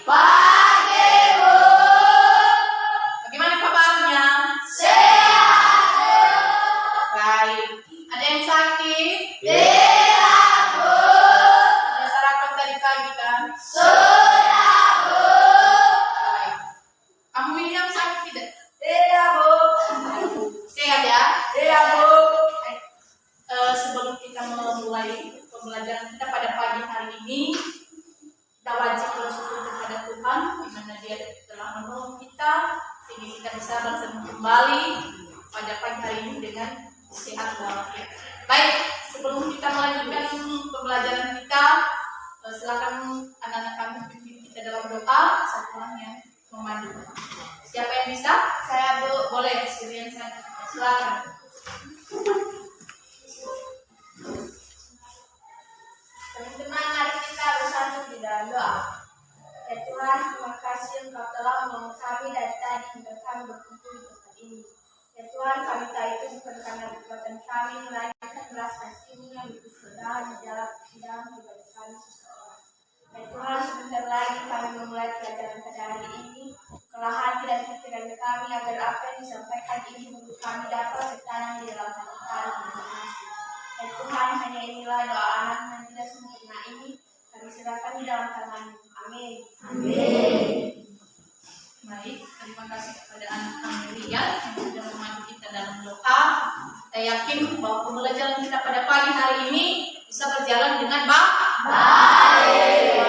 Pagi, Bu. Bagaimana kabarnya? Sehat. Baik. Ada yang sakit? Tidak, Bu. Sudah sarapan tadi pagi kan? Sudah, Bu. Baik. Kamu William sakit tidak? Tidak, Bu. Sehat ya? Tidak, Bu. Baik. Sebelum kita memulai pembelajaran kita pada pagi hari ini, kita wajib bersyukur kepada Tuhan di mana Dia telah menolong kita sehingga kita bisa bertemu kembali pada pagi hari ini dengan sehat walafiat. Baik, sebelum kita melanjutkan pembelajaran kita, silakan anak-anak kami pimpin kita dalam doa satu orang yang memandu. Siapa yang bisa? Saya, Bu. Boleh, sekalian saya. Silakan. Teman-teman, mari kita bersatu di dalam doa. Ya Tuhan, terima kasih Engkau telah menolong kami dari tadi hingga kami berkumpul di tempat ini. Ya Tuhan, kami tahu itu bukan karena kekuatan kami, melainkan belas kasih-Mu yang begitu sedang di dalam pribadi kami seseorang. Ya Tuhan, sebentar lagi kami memulai pelajaran pada hari ini. Kelah hati dan pikiran kami agar apa yang disampaikan ini membuat kami dapat bertanam di dalam hati kami masing-masing. Ya Tuhan, hanya inilah doa anak yang tidak sempurna ini kami serahkan di dalam tangan-Mu. Amin. Amin. Baik, terima kasih kepada anak kami Rian yang sudah memandu kita dalam doa. Kita yakin bahwa pembelajaran kita pada pagi hari ini bisa berjalan dengan baik.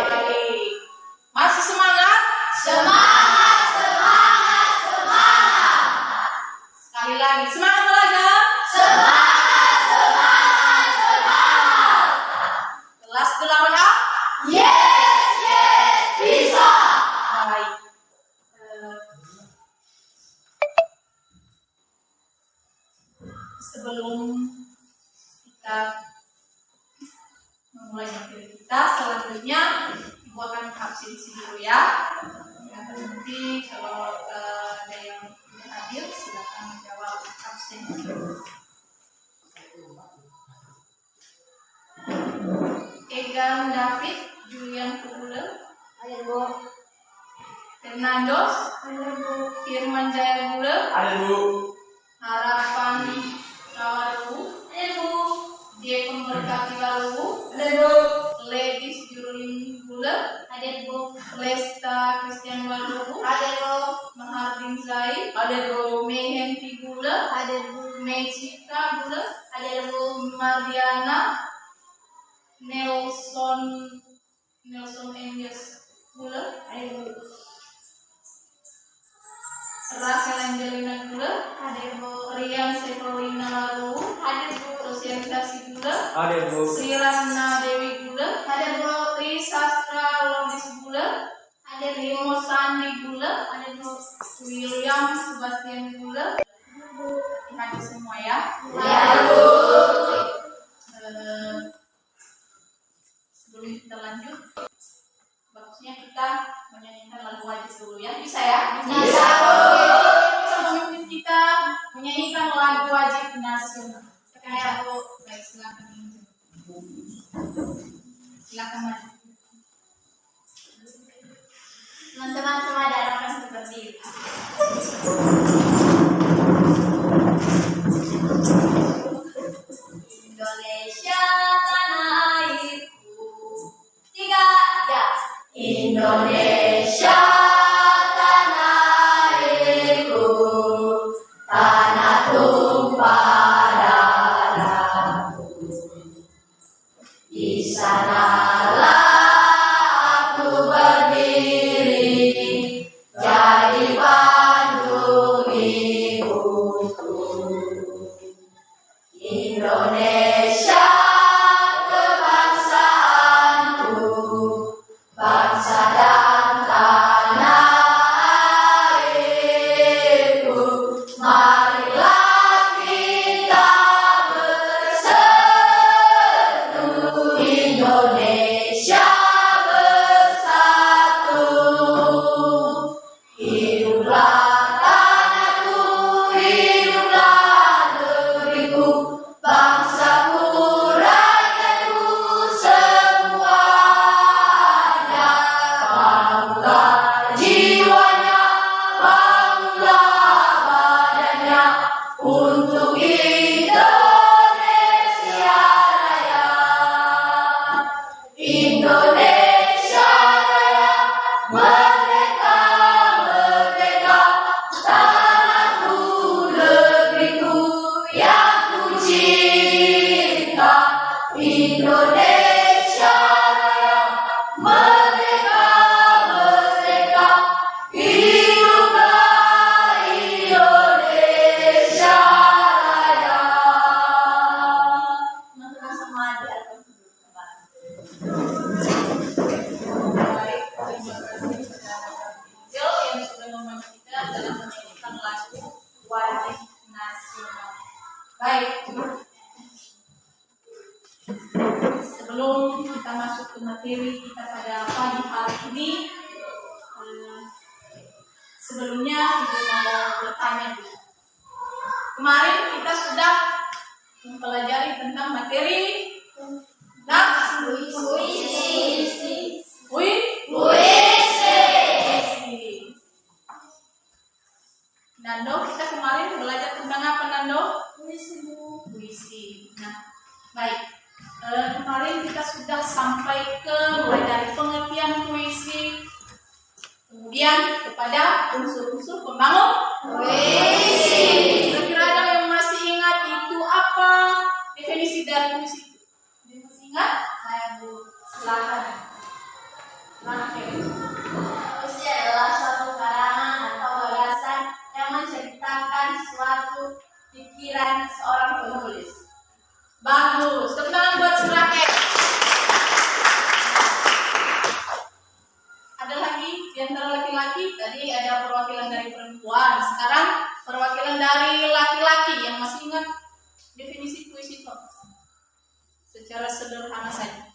Masih semangat? Semangat, semangat, semangat. Sekali lagi, semangat belajar. Semangat, semangat, semangat. Kelas 8A? Yes, yes, bisa. Baik. Sebelum kita memulai materi kita, selanjutnya Ibu akan absensi dulu ya. Yang nanti kalau ada yang tidak hadir, silakan menjawab absen. Egan David, Julian Pugule, Ayo, Bu. Fernandos, Ayo, Bu. Firman Jaya Gule, Halo. Harapan Kawaru, Diekon Berkati Lalu, Ladies Jurulin Gule, Hadir, Bu. Lesta Christian Walu, Hadir, Bu. Mahardin Zai, Mehenti Gule, Hadir, Bu. Mecika Gule, Hadir, Bu. Mariana, Nelson Endes Gule, Hadir, Bu. Rachel Angelina Gule, Hadir, Bu. Rian Sepolina Lalu, Hadir, Bu. Sosialisasi Gule, Hadir, Bu. Sirana Dewi Gule, Hadir, Bu. Tri Sastra Lodis Gule, Hadir, Bu. Limo Sandi Gule, Hadir, Bu. William Sebastian Gule. Terima kasih semua ya. Ya, Bu. Sebelum kita lanjut, bagusnya kita menyanyikan lagu wajib dulu ya. Bisa ya? Bisa, Bu. Bisa memimpin kita menyanyikan lagu wajib nasional. Ya, Bu. Baik, silakan. Silakan maju. Teman-teman semua darahkan seperti itu. Indonesia tanah airku. 3, ya. Indonesia tanah airku, tanah tumpah darahku. Di sanalah aku berdiri, jadi pandu ibuku. Indonesia kebangsaanku, bangsa dan Merdeka, merdeka, hiduplah Indonesia Raya. Teman-teman semua diatur dulu kembali. Baik, terima kasih kepada Angel yang sudah membantu kita dalam menyanyikan lagu wajib nasional. Baik. Sebelum kita masuk ke materi kita pada pagi hari ini, sebelumnya Ibu mau bertanya dulu. Kemarin kita sudah mempelajari tentang materi puisi. Nando, kita kemarin belajar tentang apa, Nando? Puisi. Nah, baik. Kemarin kita sudah sampai ke mulai dari pengertian puisi, kemudian kepada unsur-unsur pembangun puisi. Kira-kira ada yang masih ingat itu apa definisi dari puisi itu? Ada yang masih ingat? Saya dulu. Silakan. Puisi adalah suatu karangan atau gagasan yang menceritakan suatu pikiran seorang penulis. Bagus. Tepuk tangan buat si Rakel. Ada lagi di antara laki-laki, tadi ada perwakilan dari perempuan. Sekarang perwakilan dari laki-laki yang masih ingat definisi puisi itu secara sederhana saja.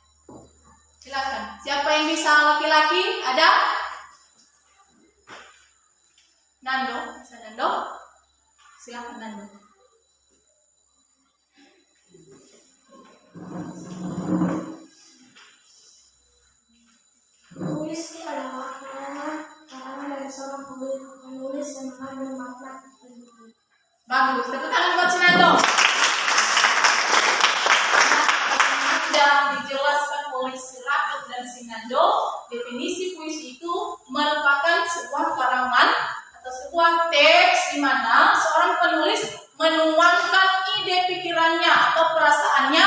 Silakan. Siapa yang bisa laki-laki? Ada? Nando, bisa Nando? Silakan Nando. Puisi adalah karangan dari seorang penulis yang mengandung makna tertentu. Bagus, tepuk tangan buat Sinando. Sudah dijelaskan oleh Rakel dan Sinando, definisi puisi itu merupakan sebuah karangan atau sebuah teks di mana seorang penulis menuangkan ide pikirannya atau perasaannya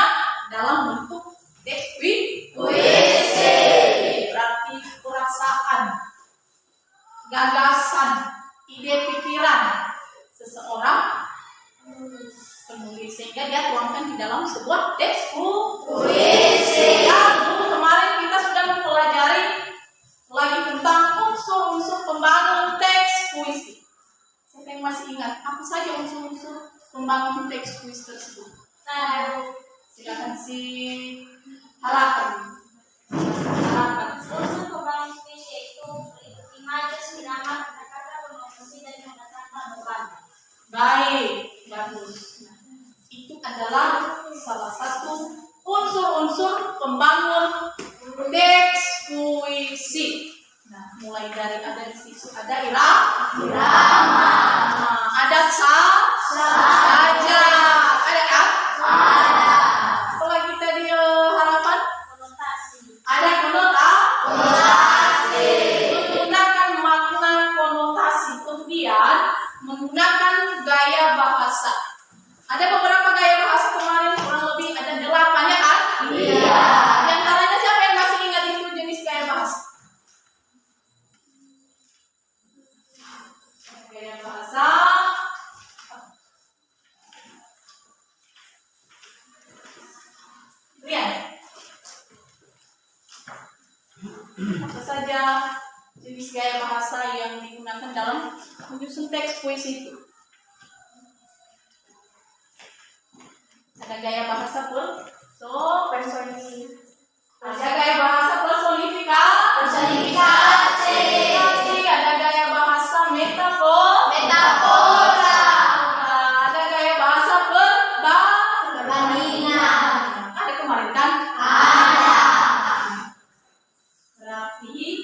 dalam bentuk teks puisi. Berarti perasaan, gagasan, ide pikiran seseorang penulis sehingga dia tuangkan di dalam sebuah teks puisi. Ya, dulu kemarin kita sudah mempelajari lagi tentang unsur-unsur pembangun teks puisi. Siapa yang masih ingat apa saja unsur-unsur pembangun teks puisi tersebut? Nah, silakan si halakan. Unsur pembangun puisi itu meliputi majas, irama, kata-kata, promosi, dan mendatangkan beban. Baik, bagus. Nah, itu adalah salah satu unsur-unsur pembangun teks puisi. Nah, mulai dari ada di situ ada irama, ada saja, ada kan? Ada. Apalagi tadi harapan? Ada konotasi, menggunakan makna konotasi, kemudian menggunakan gaya bahasa. Ada beberapa gaya bahasa kemarin, kurang lebih ada 8 ya kan? Iya. Di antaranya siapa yang masih ingat itu jenis gaya bahasa? Gaya bahasa Rian. Apa saja jenis gaya bahasa yang digunakan dalam menyusun teks puisi itu? Ada gaya bahasa personifikasi. Ada gaya bahasa personifikasi. Ada gaya bahasa metafora. Ada gaya bahasa perbandingan. Ada kemarin kan? Ada. Berarti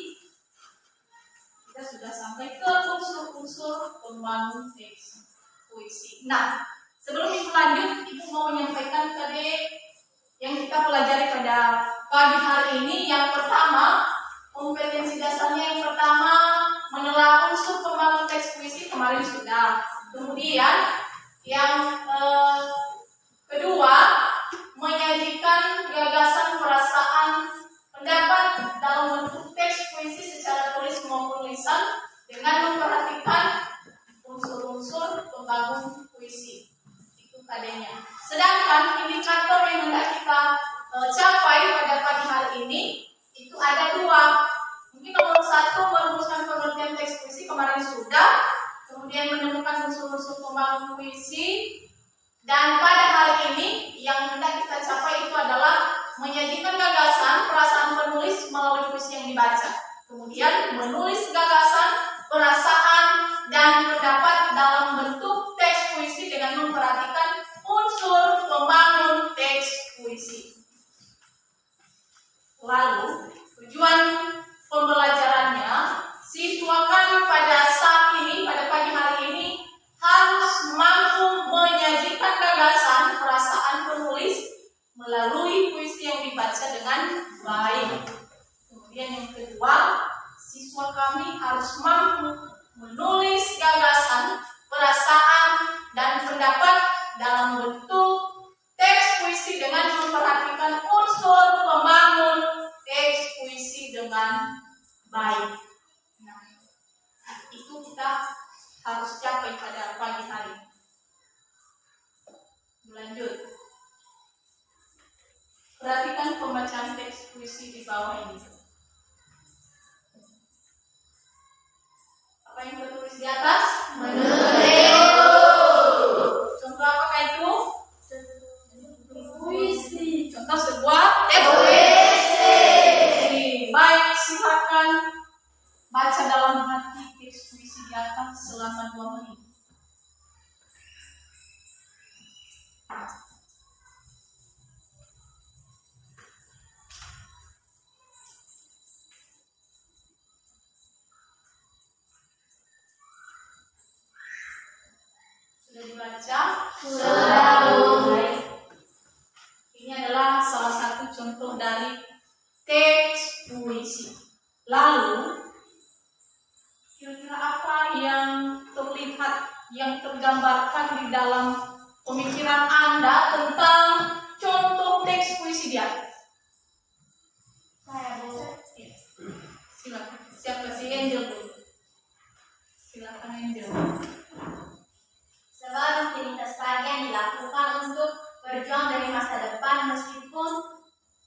kita sudah sampai ke unsur-unsur pembangun teks puisi. Nah, sebelum Ibu lanjut, Ibu mau menyampaikan tadi yang kita pelajari pada pagi hari ini. Yang pertama, kompetensi dasarnya yang pertama menelaah unsur pembangun teks puisi kemarin sudah. Kemudian yang kedua, menyajikan gagasan, perasaan, pendapat dalam penulisan dengan memperhatikan unsur-unsur pembangun puisi. Itu KD-nya. Sedangkan indikator yang hendak kita capai pada pagi hari ini itu ada dua. Mungkin nomor satu merumuskan pengertian teks puisi kemarin sudah, kemudian menemukan unsur-unsur pembangun puisi, dan pada hari ini yang hendak kita capai itu adalah menyajikan gagasan perasaan penulis melalui puisi yang dibaca, kemudian menulis gagasan, perasaan, dan pendapat dalam bentuk teks puisi dengan memperhatikan unsur pembangun teks puisi. Lalu tujuan pembelajarannya, siswa kami pada saat ini, pada pagi hari ini harus mampu menyajikan gagasan perasaan penulis melalui puisi yang dibaca dengan baik. Kemudian yang kedua, siswa kami harus mampu menulis gagasan, perasaan, dan pendapat dalam bentuk teks puisi dengan memperhatikan unsur pembangun teks puisi dengan baik. Nah, itu kita harus capai pada pagi hari. Lanjut. Perhatikan pembacaan teks puisi di bawah ini. Apa yang tertulis di atas? Contoh apakah itu? Puisi. Contoh sebuah teks puisi. Baik, silakan baca dalam hati teks puisi di atas selama 2 menit. Sudah dibaca? Sudah. Ini adalah salah satu contoh dari teks puisi. Lalu, kira-kira apa yang terlihat, yang tergambarkan di dalam pemikiran Anda tentang contoh teks puisi dia? Saya Bu. Silakan. Siapa si Angel dulu? Silakan Angel. Sebuah rutinitas pagi yang dilakukan untuk berjuang dari masa depan, meskipun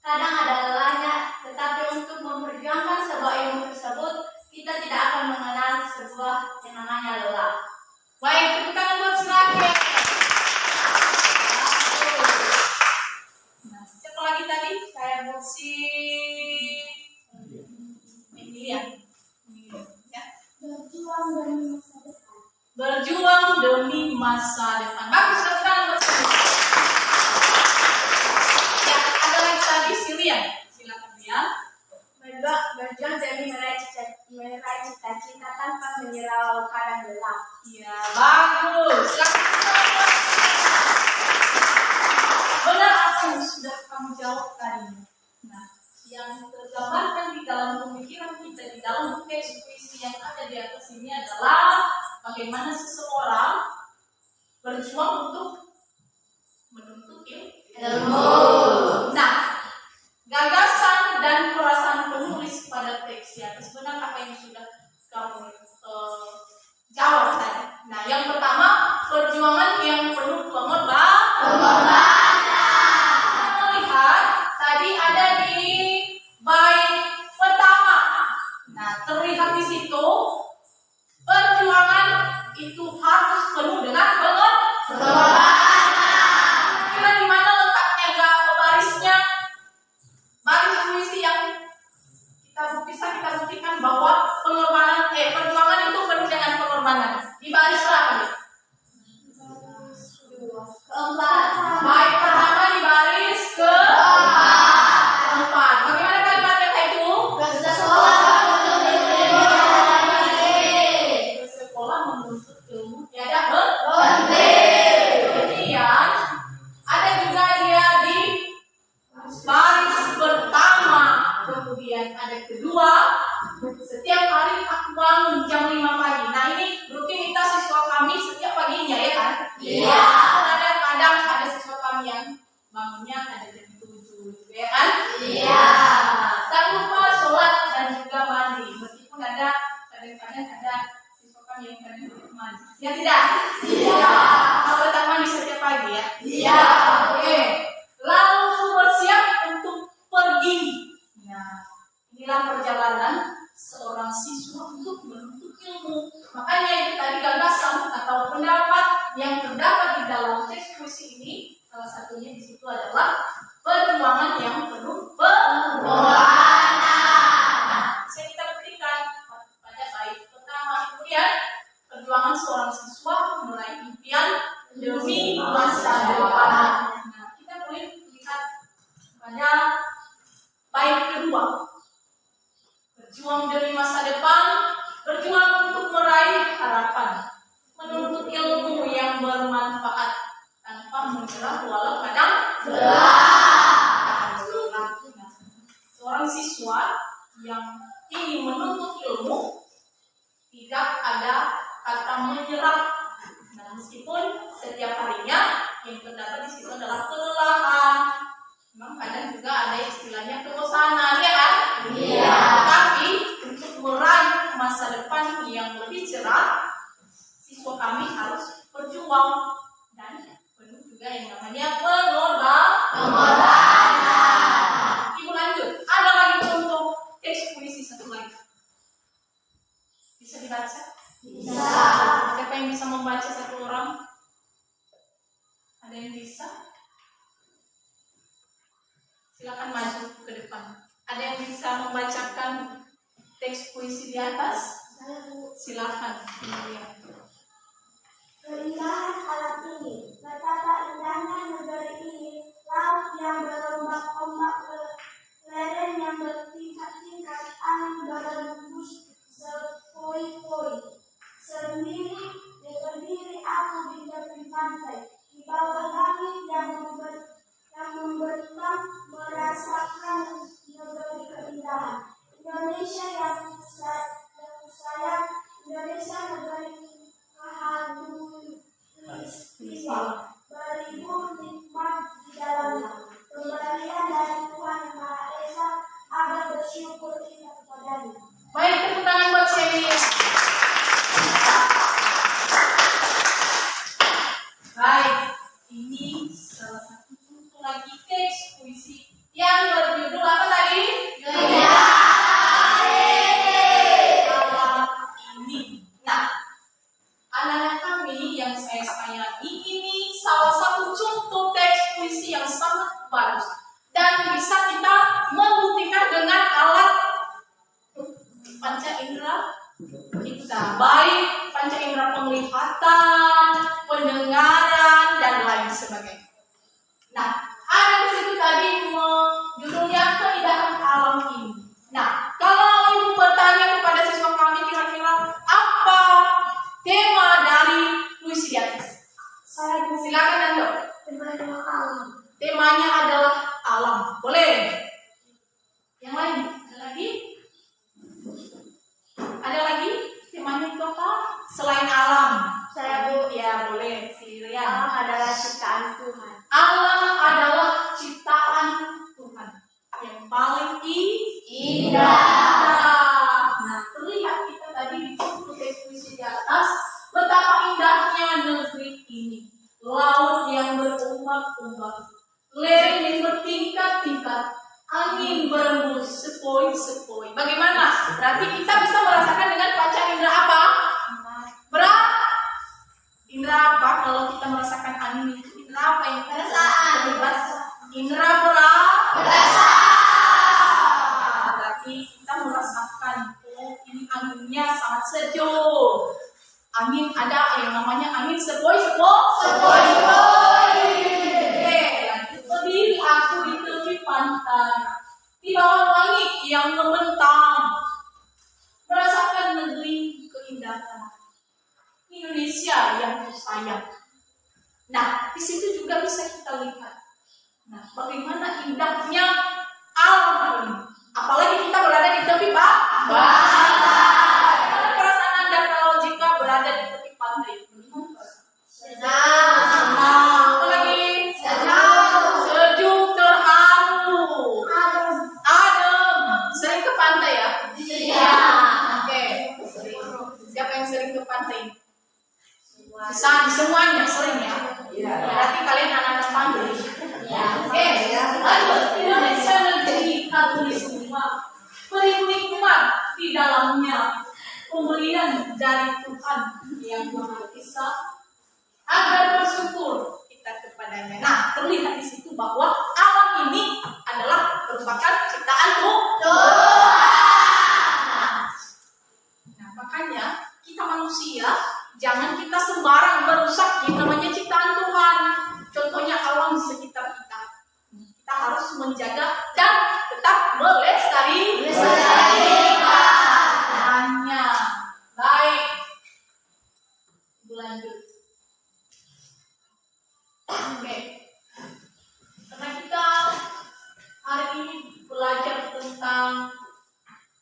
kadang ada lelahnya, tetapi untuk memperjuangkan sebuah ilmu tersebut, kita tidak akan mengenal sebuah yang namanya lelah. Baik, tepuk tangan buat Serakia. Nah, siapa lagi tadi? Saya buat si Emilia. Ya. Berjuang demi masa depan. Bagus, tepuk tangan buat Serakia. Ya, ada lagi tadi Silian. Silakan dia. Berjuang demi meraih cita-cita tanpa menyerah walau kadang lelah. Ya, bagus. Silakan. Benar apa yang sudah kamu jawab tadi. Nah, yang tergambarkan di dalam pemikiran kita, di dalam teks puisi yang ada di atas ini adalah bagaimana seseorang berjuang untuk menuntut ilmu. Nah, gagasan dan perasaan penulis pada teks di atas, benar apa yang sudah kamu jawab tadi. Nah, yang pertama, perjuangan yang penuh pengorbanan. Kita lihat tadi ada di bait pertama. Nah, terlihat di situ perjuangan itu harus penuh dengan pengorbanan. Kira di mana letaknya barisnya? Baris puisi yang bisa kita buktikan bahwa perjuangan itu penuh dengan pengorbanan. Di baris berapa? Keempat. Baik, pertama di baris keempat. Bagaimana kalimatnya kayak itu? Sekolah menuntut ilmu tiada henti. Kemudian ada juga dia di baris pertama. Kemudian ada kedua. Setiap hari aku bangun jam 5 pagi. Nah, ini rutinitas siswa kami setiap paginya, ya kan? Iya. Kadang ada siswa kami yang bangunnya ada jam 7, ya kan? Iya. Tak lupa sholat dan juga mandi. Meskipun ada kadang tidak? Mau taman di setiap pagi ya? Iya. Oke. Lalu bersiap untuk pergi. Nah, inilah perjalanan seorang siswa untuk menuntut ilmu. Makanya itu tadi gagasan atau pendapat yang terdapat di dalam teks puisi ini, salah satunya di situ adalah perjuangan yang penuh pengorbanan. Nah, bisa kita buktikan pada bait pertama. Kemudian perjuangan seorang siswa meraih impian demi masa depan. Nah, kita boleh lihat pada bait kedua. Berjuang demi masa depan, berjuang untuk meraih harapan, menuntut ilmu yang bermanfaat tanpa menyerah walau kadang lelah. Seorang siswa yang ingin menuntut ilmu tidak ada kata menyerah. Nah, meskipun setiap harinya yang terdapat di situ adalah kelelahan. Memang kadang juga ada istilahnya kebosanan, ya kan? Iya. Tapi untuk meraih masa depan yang lebih cerah, siswa kami harus berjuang dan penuh juga yang namanya pengorbanan. Ibu lanjut. Ada lagi contoh teks puisi satu lagi. Bisa dibaca? Bisa. Siapa yang bisa membaca satu orang? Ada yang bisa? Silakan maju ke depan. Ada yang bisa membacakan teks puisi di atas? Silakan. Keindahan alam ini, betapa indahnya negeri ini, laut yang berombak-ombak, lereng yang bertingkat-tingkat, angin berembus sepoi-poi. Sendiri berdiri aku di tepi pantai, di bawah langit yang membentang, merasakan negeri keindahan. Indonesia yang sayang, Indonesia negeri kehaluan, beribu nikmat di dalamnya. Pemberian dari Tuhan Yang Maha Esa, agar bersyukur kita kepadanya. Baik, tepuk tangan buat Shelly. Baik, ini salah satu contoh lagi teks puisi yang berjudul apa tadi? Ini. Nah, anak-anak kami yang saya sayangi, ini salah satu contoh teks puisi yang sangat bagus dan bisa kita membuktikan dengan alat panca indera kita, baik panca indera penglihatan, pendengaran, dan lain sebagainya. Nah, ada di situ tadi judulnya keindahan alam ini. Nah, kalau ibu bertanya kepada siswa kami kira-kira apa tema dari puisi di atas? Silakan Ando. Temanya adalah alam. Boleh? Yang lain? Ada lagi? Ada lagi? Temanya itu apa? Selain alam. Saya Bu. Ya boleh. Silian. Alam adalah ciptaan Tuhan. Alam adalah ciptaan Tuhan yang paling indah. Nah, terlihat kita tadi di contoh teks puisi di atas betapa indahnya negeri ini. Laut yang berombak-ombak, lereng yang bertingkat-tingkat, angin berembus sepoi-sepoi. Bagaimana? Berarti kita bisa merasakan dengan panca indera apa? Indera apa kalau kita merasakan angin itu? Indera apa yang Perasaan. Indera perasaan. Berarti kita merasakan ini anginnya sangat sejuk. Angin ada yang namanya angin sepoi-sepoi. Berdiri aku di tepi pantai, di bawah langit yang membentang, merasakan negeri keindahan Indonesia yang kusayang. Nah, di situ juga bisa kita lihat. Nah, bagaimana indahnya alam ini. Apalagi kita berada di tepi pantai. Bagaimana perasaan Anda kalau jika berada di tepi pantai? Senang. Apa lagi? Sejuk, terharu. Adem. Sering ke pantai ya? Iya. Oke. Siapa yang sering ke pantai? semuanya sering ya. Berarti kalian anak-anak pandai. Oke, lanjut. Indonesia negeri katulistiwa, penuh nikmat di dalamnya, pemberian dari Tuhan yang Maha Esa, agar bersyukur kita kepadanya. Nah, terlihat di situ bahwa alam ini adalah merupakan ciptaan Tuhan. Nah, makanya kita manusia jangan kita sembarang merusak yang namanya ciptaan Tuhan. Contohnya alam sekitar kita. Kita harus menjaga dan tetap melestarikannya. Baik. Lanjut. Oke. Karena kita hari ini belajar tentang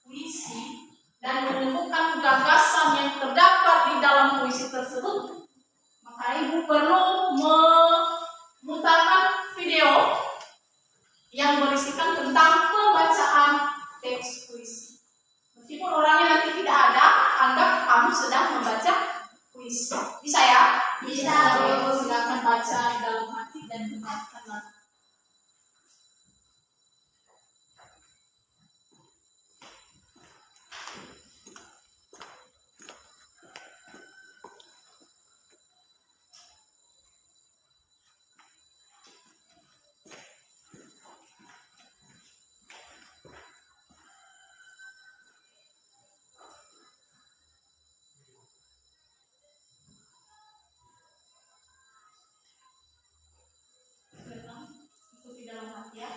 puisi dan menemukan gagasan yang terdapat di dalam puisi tersebut, maka Ibu perlu memutarkan video yang berisikan tentang pembacaan teks puisi. Meskipun orangnya nanti tidak ada, anggap kamu sedang membaca puisi. Bisa ya? Bisa. Silakan baca dalam hati dan dengarkan. Ikuti dalam hati ya.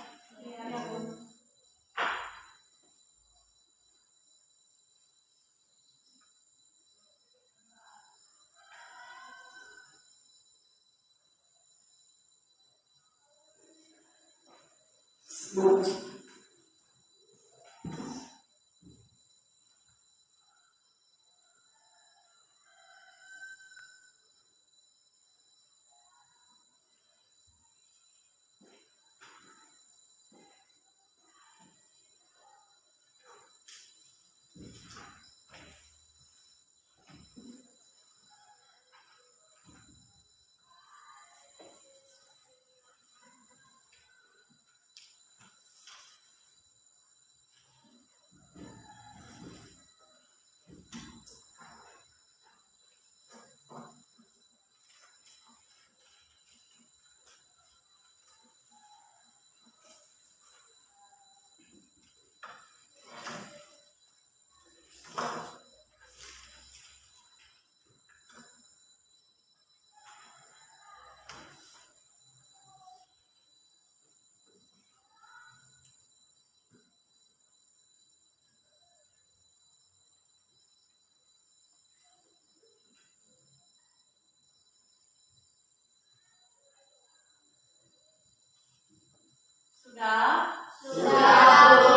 Sudah? Sudah, Bu.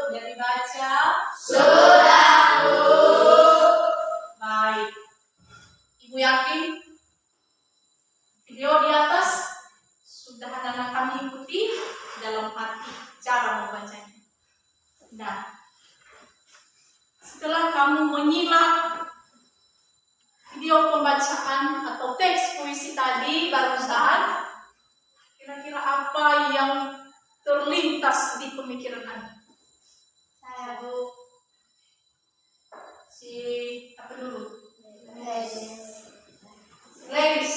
Sudah dibaca? Sudah, Bu. Baik. Ibu yakin video di atas sudah anak-anak kami ikuti dalam hati cara membacanya. Nah, setelah kamu menyimak video pembacaan atau teks puisi tadi barusan, kira-kira apa yang terlintas di pemikiran Anda? Saya, Bu. Apa dulu? Ladies.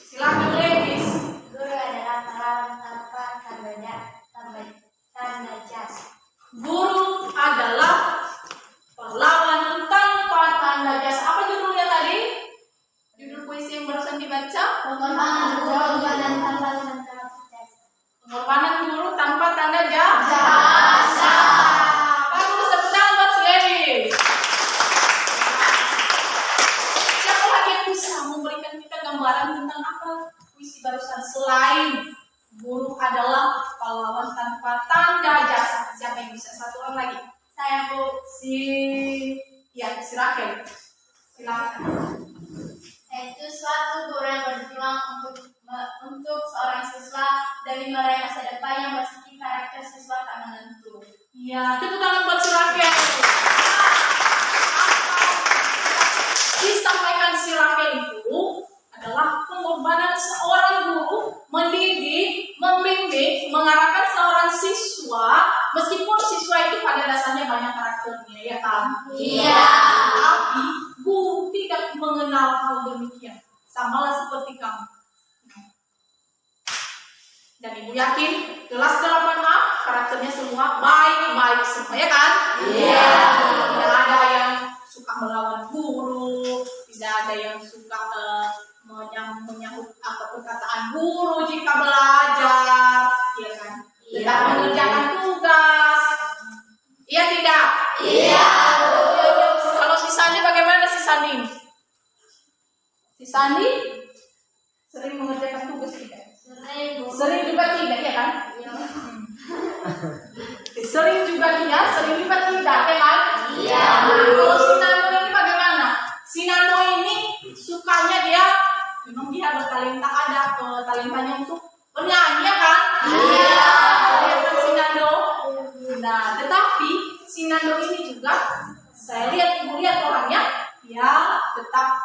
Silakan ladies. Guru adalah pahlawan tanpa tanda jasa. Guru adalah pahlawan tanpa tanda jasa. Apa judulnya tadi? Judul puisi yang barusan dibaca? Pengorbanan Pengorbanan guru tanpa tanda jasa. Bagus, tepuk tangan buat si ladies. Siapa lagi yang bisa memberikan kita gambaran tentang apa puisi barusan selain guru adalah pahlawan tanpa tanda jasa? Siapa yang bisa? Satu orang lagi. Saya, Bu. Si Rakel. Silakan. Yaitu suatu guru yang berjuang untuk seorang siswa demi meraih masa depan yang meski karakter siswa tak menentu. Iya, tepuk tangan buat si Rakel. Disampaikan si Rakel itu karakternya, ya kan? Iya. Tapi guru tidak mengenal hal demikian. Samalah seperti kamu. Dan ibu yakin kelas 8A karakternya semua baik-baik semua, ya kan? Iya. Tidak ada yang suka melawan guru, tidak ada yang suka menyahut apa perkataan guru jika belajar, ya kan? Tidak mengerjakan tugas. Iya tidak? Iya. Kalau si Sandi bagaimana si Sandi? Si Sandi sering mengerjakan tugas tidak? Sering juga tidak, ya kan? Sering juga dia, sering juga tidak, ya kan? Iya. Kalau si Nando ini bagaimana? Si Nando ini sukanya dia, memang dia bertalenta, ada talentanya untuk bernyanyi, ya kan? Iya. Ya kan si Nando? Nah, tetapi si Nando ini juga, saya lihat orangnya, dia tetap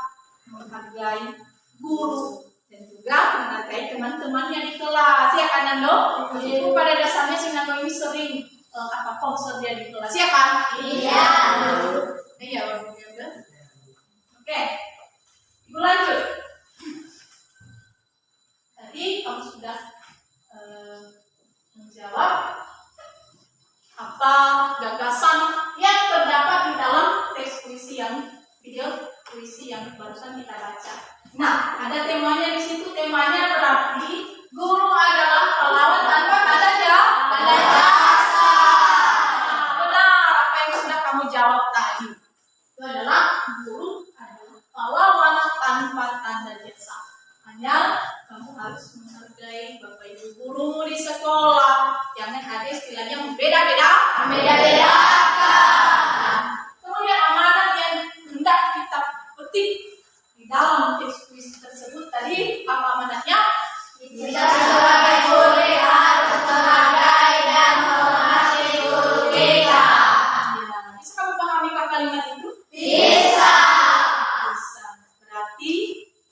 menghargai guru dan juga menghargai teman-temannya di kelas, ya kan Nando? Meskipun pada dasarnya si Nando ini sering konser dia di kelas, ya kan? Iya. Iya, benar. Oke, ibu lanjut. Tadi kamu sudah menjawab apa gagasan yang terdapat di dalam teks puisi video puisi yang barusan kita baca. Nah, ada temanya di situ. Temanya berarti guru adalah pahlawan tanpa tanda jasa. Benar apa yang sudah kamu jawab tadi. Itu adalah guru adalah pahlawan tanpa tanda jasa. Hanya kamu harus menghargai bapak ibu gurumu di sekolah. Jangan ada istilahnya membeda-bedakan. Kemudian amanat yang hendak kita petik di dalam teks puisi tersebut tadi, apa amanatnya? Kita sebagai guru harus menghargai dan menghormati guru kita. Bisa kamu pahami kalimat itu? Bisa. Berarti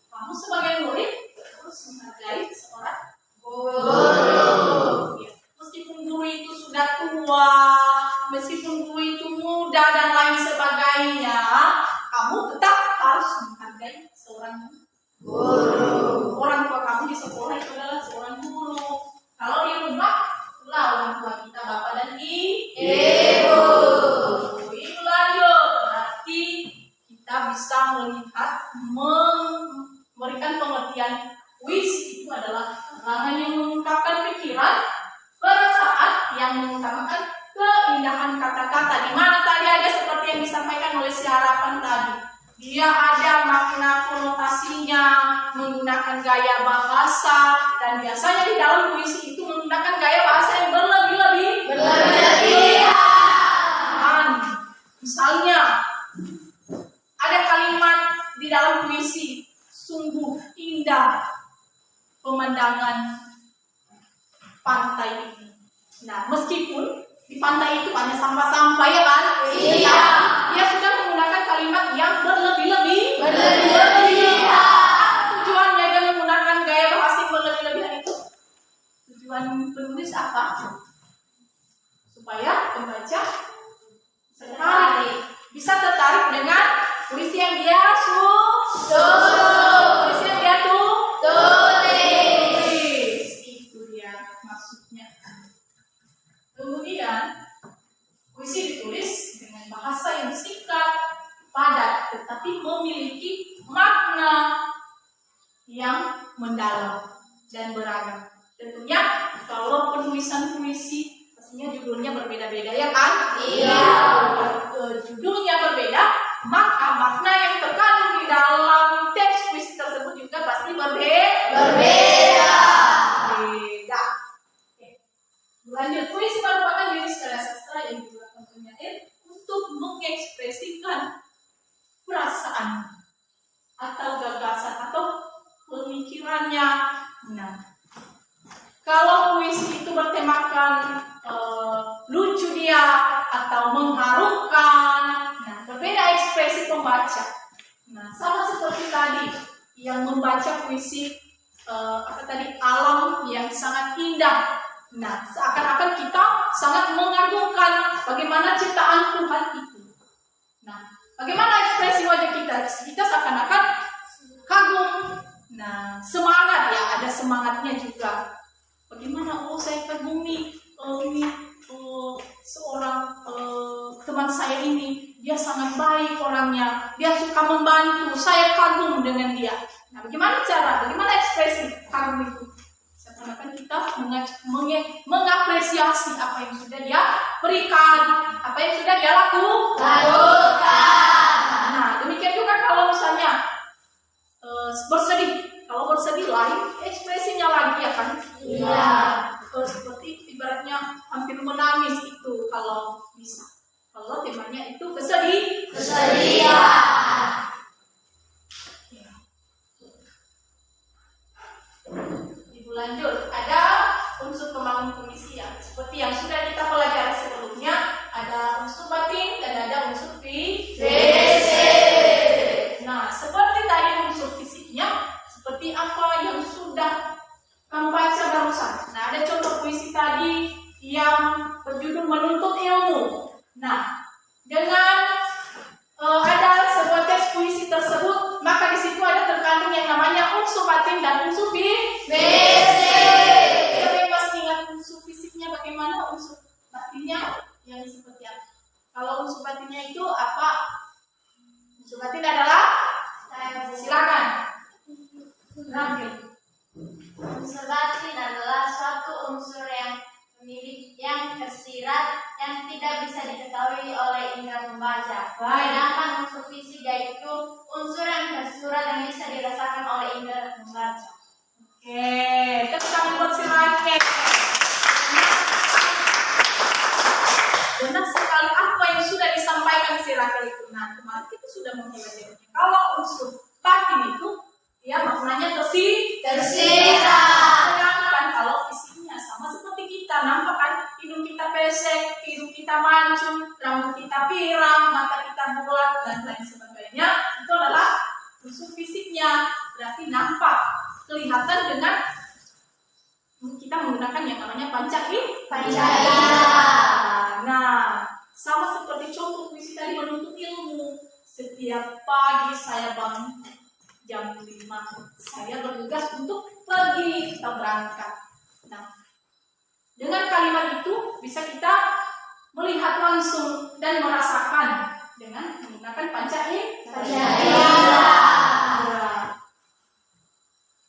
kamu sebagai murid harus menghargai seorang Guru. ya. Meskipun guru itu sudah tua, meskipun guru itu muda dan lain sebagainya, kamu tetap harus menghargai seorang Guru. orang tua kamu di sekolah itu adalah seorang guru. Kalau di rumah, itulah orang tua kita, bapak dan Ibu. Ibu lanjut. Berarti kita bisa melihat, memberikan pengertian puisi itu adalah karangan yang mengungkapkan pikiran, perasaan yang mengutamakan keindahan kata-kata. Di mana tadi ada seperti yang disampaikan oleh si Harapan tadi. Dia ada makna konotasinya, menggunakan gaya bahasa, dan biasanya di dalam puisi itu menggunakan gaya bahasa yang berlebihan. Misalnya, ada kalimat di dalam puisi, sungguh indah pemandangan pantai ini. Nah, meskipun di pantai itu hanya sampah-sampah, ya kan? Iya. Dia sudah menggunakan kalimat yang berlebih-lebihan. Tujuannya dia menggunakan gaya bahasa yang berlebih-lebihan itu? Tujuan penulis apa? Supaya pembaca bisa tertarik dengan puisi yang dia puisi yang dia tulis. Itu dia maksudnya. Kemudian puisi ditulis dengan bahasa yang singkat, padat, tetapi memiliki makna yang mendalam dan beragam. Tentunya kalau penulisan puisi pastinya judulnya berbeda-beda, ya kan? Iya. Judulnya berbeda, maka makna yang terkandung di dalam teks puisi tersebut juga pasti berbeda. Oke. Lanjut, puisi merupakan jenis karya sastra yang digunakan penyair untuk mengekspresikan perasaan atau gagasan atau pemikirannya. Nah, kalau puisi itu bertemakan lucu dia atau mengharukan, nah berbeda ekspresi pembaca. Nah, sama seperti tadi yang membaca puisi alam yang sangat indah, Nah, seakan-akan kita sangat mengagumkan bagaimana ciptaan Tuhan itu. Nah, bagaimana ekspresi wajah kita? Kita seakan-akan kagum. Nah, semangat ya, ada semangatnya juga. Bagaimana? Oh, saya kagumi seorang teman saya ini, dia sangat baik orangnya, dia suka membantu, saya kagum dengan dia. Nah, bagaimana cara? Bagaimana ekspresi kagum itu? Seakan-akan kita mengapresiasi apa yang sudah dia berikan, apa yang sudah dia lakukan. Nah, demikian juga kalau misalnya bersedih. Kalau bersedih lain ekspresinya lagi ya kan? Iya. Seperti ibaratnya hampir menangis itu kalau bisa. Kalau temanya itu kesedihan. Ibu lanjut, ada unsur pembangun komisi ya. Seperti yang sudah kita pelajari sebelumnya, ada unsur batin dan ada unsur fisik. Nah, seperti tadi unsur fisiknya, seperti apa yang sudah kamu baca barusan. Nah, ada contoh puisi tadi yang berjudul Menuntut Ilmu. Nah, dengan ada sebuah teks puisi tersebut, maka di situ ada terkandung yang namanya unsur batin dan unsur fisik. Siapa yang masih ingat unsur fisiknya bagaimana, unsur batinnya yang seperti apa? Kalau unsur batinnya itu apa? Unsur batin adalah, silakan. Ramil. Unsur batin adalah suatu unsur yang tersirat yang tidak bisa diketahui oleh indera pembaca. Sedangkan unsur fisik yaitu unsur yang tersurat yang bisa dirasakan oleh indera pembaca. Oke, tepuk tangan buat si Raket. Benar sekali apa yang sudah disampaikan si Raket itu. Nah, kemarin kita sudah mempelajari. Kalau unsur batin itu, ya maknanya tersirat. Sedangkan kalau fisiknya sama seperti kita, nampak kan hidung kita pesek, hidung kita mancung, rambut kita pirang, mata kita bulat dan lain sebagainya. Itu adalah unsur fisiknya. Berarti nampak, kelihatan dengan kita menggunakan yang namanya panca indera. Nah, sama seperti contoh puisi tadi menuntut ilmu. Setiap pagi saya bangun jam 5, saya bertugas untuk pergi, kita berangkat. Nah, dengan kalimat itu bisa kita melihat langsung dan merasakan dengan menggunakan panca indera.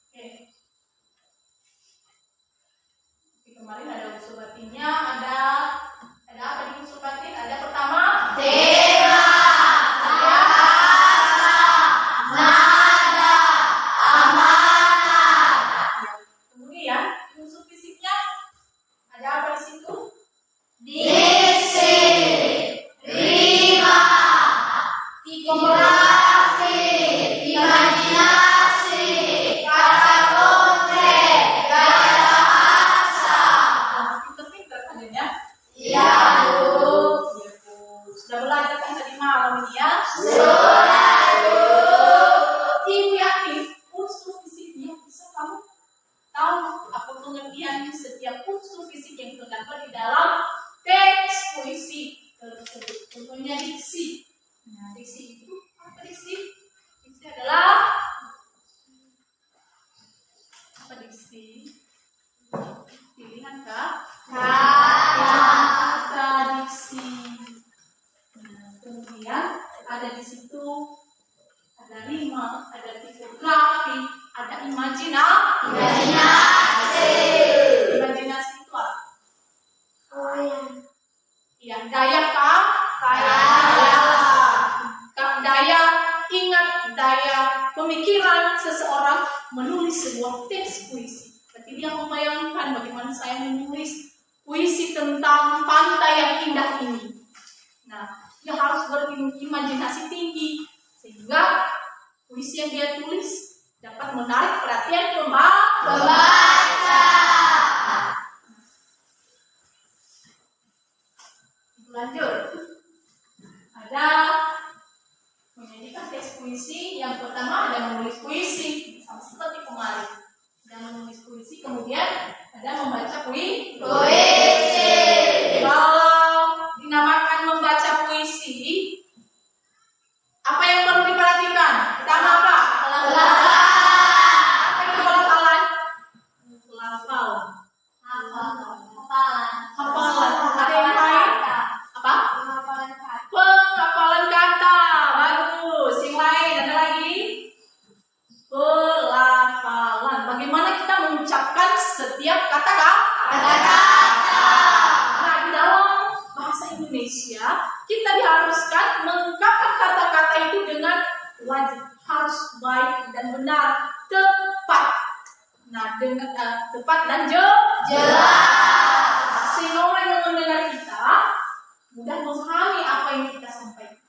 Oke. Kemarin ada unsur batinnya, ada apa di unsur batin? Ada pertama tema, kemudian unsur fisiknya ada apa di situ? Diksi, rima, tipografi, imajinasi, kata konkret, gaya bahasa. Pinter-pinter kalian ya? Iya, Bu. Sudah belajar kan tadi malam ini ya? Sudah, Bu. Ibu yakin unsur fisiknya bisa kamu tahu apa pengertian setiap unsur fisik yang terdapat di dalam teks puisi tersebut. Contohnya diksi. Nah, diksi itu apa diksi? Diksi adalah apa diksi? Pilihan kata diksi. Nah, kemudian ada di situ ada rima, ada tipografi, ada imajinasi. Imajinasi itu apa? Ya, daya daya ingat, daya pemikiran seseorang menulis sebuah teks puisi. Berarti dia membayangkan bagaimana saya menulis puisi tentang pantai yang indah ini. Nah, dia harus berimajinasi tinggi sehingga puisi yang dia tulis dapat menarik perhatian pembaca. Lanjut. Ada menyanyikan teks puisi. Yang pertama ada menulis puisi, sama seperti kemarin. Dan menulis puisi, kemudian Ada membaca puisi. Puisi. Kalau dinamakan membaca puisi, apa yang perlu diperhatikan? Pertama apa? Lafal. Apa itu pelafalan? Lafal. Hafalan. Ada yang lain? Apa? Penghafalan kata. Bagus. Yang lain ada lagi? Pelafalan. Bagaimana kita mengucapkan setiap kata-kata? Nah, di dalam bahasa Indonesia kita diharuskan mengungkapkan kata-kata itu dengan wajib, harus baik dan benar, tepat. Nah, dengan tepat dan jelas. Sehingga orang yang mendengar kita mudah memahami apa yang kita sampaikan.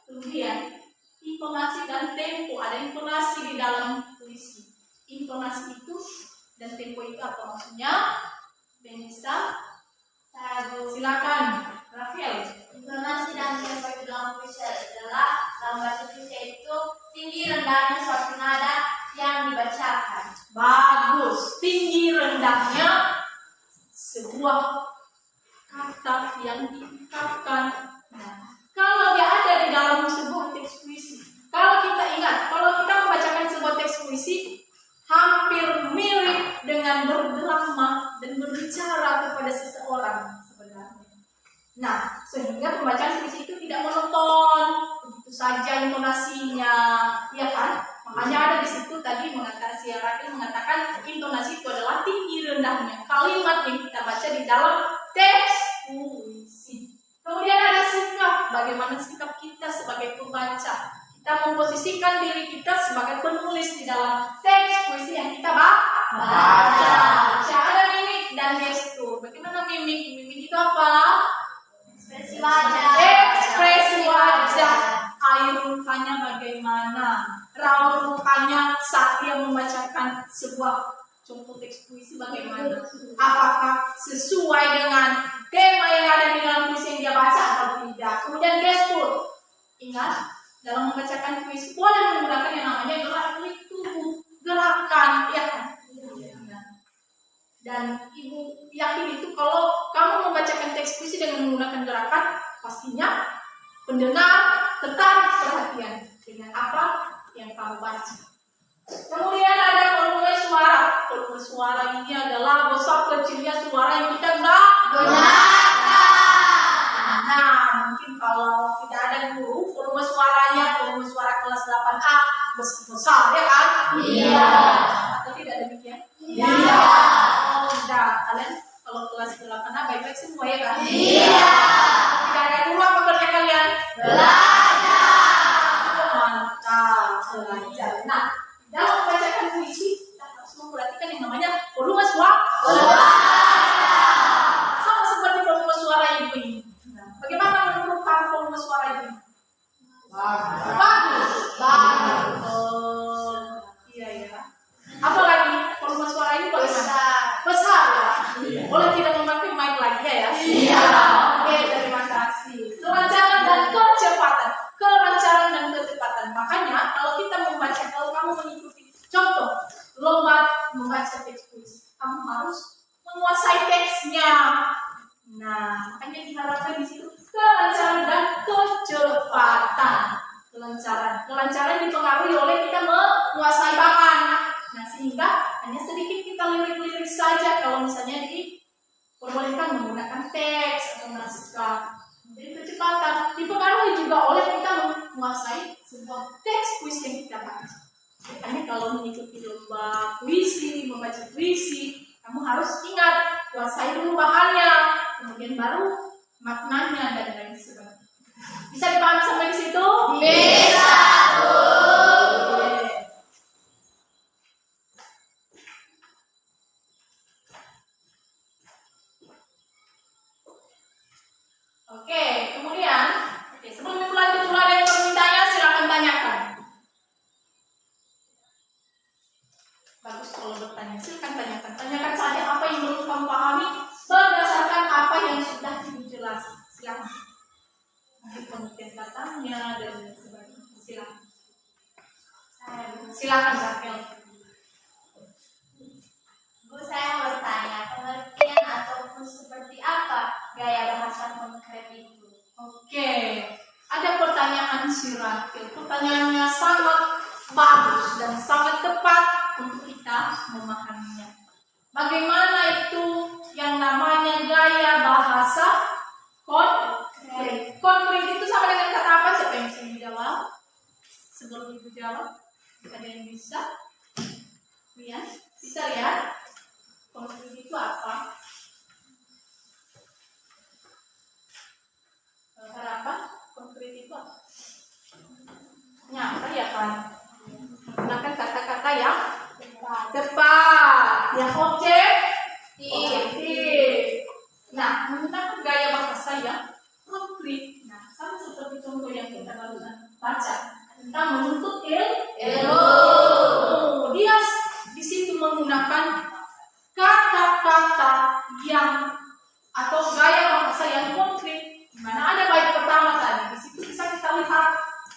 Kemudian intonasi dan tempo, ada intonasi di dalam puisi. Intonasi itu dan tempo itu apa maksudnya? Dan bisa silakan, Rafael. Intonasi dan tempo itu dalam puisi adalah dalam bahasa puisi itu tinggi rendahnya suatu nada yang dibacakan. Bagus. Tinggi rendahnya sebuah kata yang diungkapkan. Nah, kalau dia ada di dalam sebuah teks puisi, kalau kita ingat, kalau kita membacakan sebuah teks puisi, hampir mirip dengan berdrama dan berbicara kepada seseorang sebenarnya. Nah, sehingga pembacaan puisi itu tidak monoton, begitu saja intonasinya, ya kan? Makanya ada di situ tadi si Rakel mengatakan intonasi itu adalah tinggi rendahnya kalimat yang kita baca di dalam teks puisi. Kemudian ada sikap, bagaimana sikap kita sebagai pembaca. Kita memposisikan diri kita sebagai penulis di dalam teks puisi yang kita baca. Ada mimik dan gestur. Bagaimana mimik? Mimik itu apa? Ekspresi wajah. Ekspresi wajah. Air mukanya bagaimana? Raut mukanya saat dia membacakan sebuah contoh teks puisi bagaimana? Apakah sesuai dengan tema yang ada di dalam puisi yang dia baca atau tidak? Kemudian gestur. Ingat, dalam membacakan puisi boleh menggunakan yang namanya gerak tubuh, gerakan, ya kan? Dan ibu yakin itu kalau kamu membacakan teks puisi dengan menggunakan gerakan, pastinya pendengar tertarik perhatian dengan apa yang kamu baca. Kemudian ada volume suara. Volume suara ini adalah besar kecilnya suara yang kita gunakan. Nah, mungkin kalau tidak ada guru, volume suara kelas 8A besar, ya kan? Iya. Atau tidak demikian? Iya. Oh, tidak. Kalian kalau kelas 8A baik-baik semua, ya kan? Iya. Tidak ada guru, apa kerja kalian? Belajar. Mantap, belajar. Nah, dalam membacakan puisi, kita harus memperhatikan yang namanya volume suara. Sama seperti volume suara ibu ini. Nah, bagaimana menurut kamu volume suara ibu? Bagus. Oh, iya ya. Apalagi volume suara ini bagaimana? Besar ya. Boleh tidak memakai mic lagi ya? Iya. Oke, terima kasih. Kelancaran dan kecepatan. Kelancaran dan kecepatan. Makanya kalau kita membaca, kalau kamu mengikuti contoh lomba membaca teks puisi, kamu harus menguasai teksnya. Nah, makanya diharapkan di situ kelancaran dan kecepatan. Kelancaran dipengaruhi oleh kita menguasai bahan. Nah, sehingga hanya sedikit kita lirik-lirik saja kalau misalnya diperbolehkan menggunakan teks atau naskah. Jadi kecepatan dipengaruhi juga oleh kita menguasai sebuah teks puisi yang kita baca. Makanya kalau mengikuti lomba puisi, membaca puisi, kamu harus ingat kuasai dulu bahannya, kemudian baru maknanya dan lain sebagainya. Bisa dipahami sampai di situ? Bisa, Bu. Oke, kemudian sebelum lanjut mulai ada yang bertanya, silakan tanyakan. Bagus kalau bertanya, silakan tanyakan. Tanyakan saja apa yang belum kamu pahami berdasarkan apa yang sudah dijelaskan. Silakan. Nanti pengertian katanya dan sebagainya. Silakan. Silakan Rakel. Oke, ada pertanyaan si Rakil. Pertanyaannya sangat bagus dan sangat tepat untuk kita memahaminya. Bagaimana itu yang namanya gaya bahasa konkret? Konkret itu sama dengan kata apa? Siapa yang bisa menjawab? Sebelum ibu jawab, ada yang bisa? Lihat, bisa lihat? Konkret itu apa? Apa? Konkret itu apa? Nyata ya kan? Menggunakan kata-kata yang tepat, yang objektif. Nah, menggunakan gaya bahasa yang konkret. Nah, sama seperti contoh yang kita barusan baca tentang menuntut ilmu. Dia di situ menggunakan kata-kata yang atau gaya bahasa yang konkret. Di mana ada bait pertama tadi, di situ bisa kita lihat.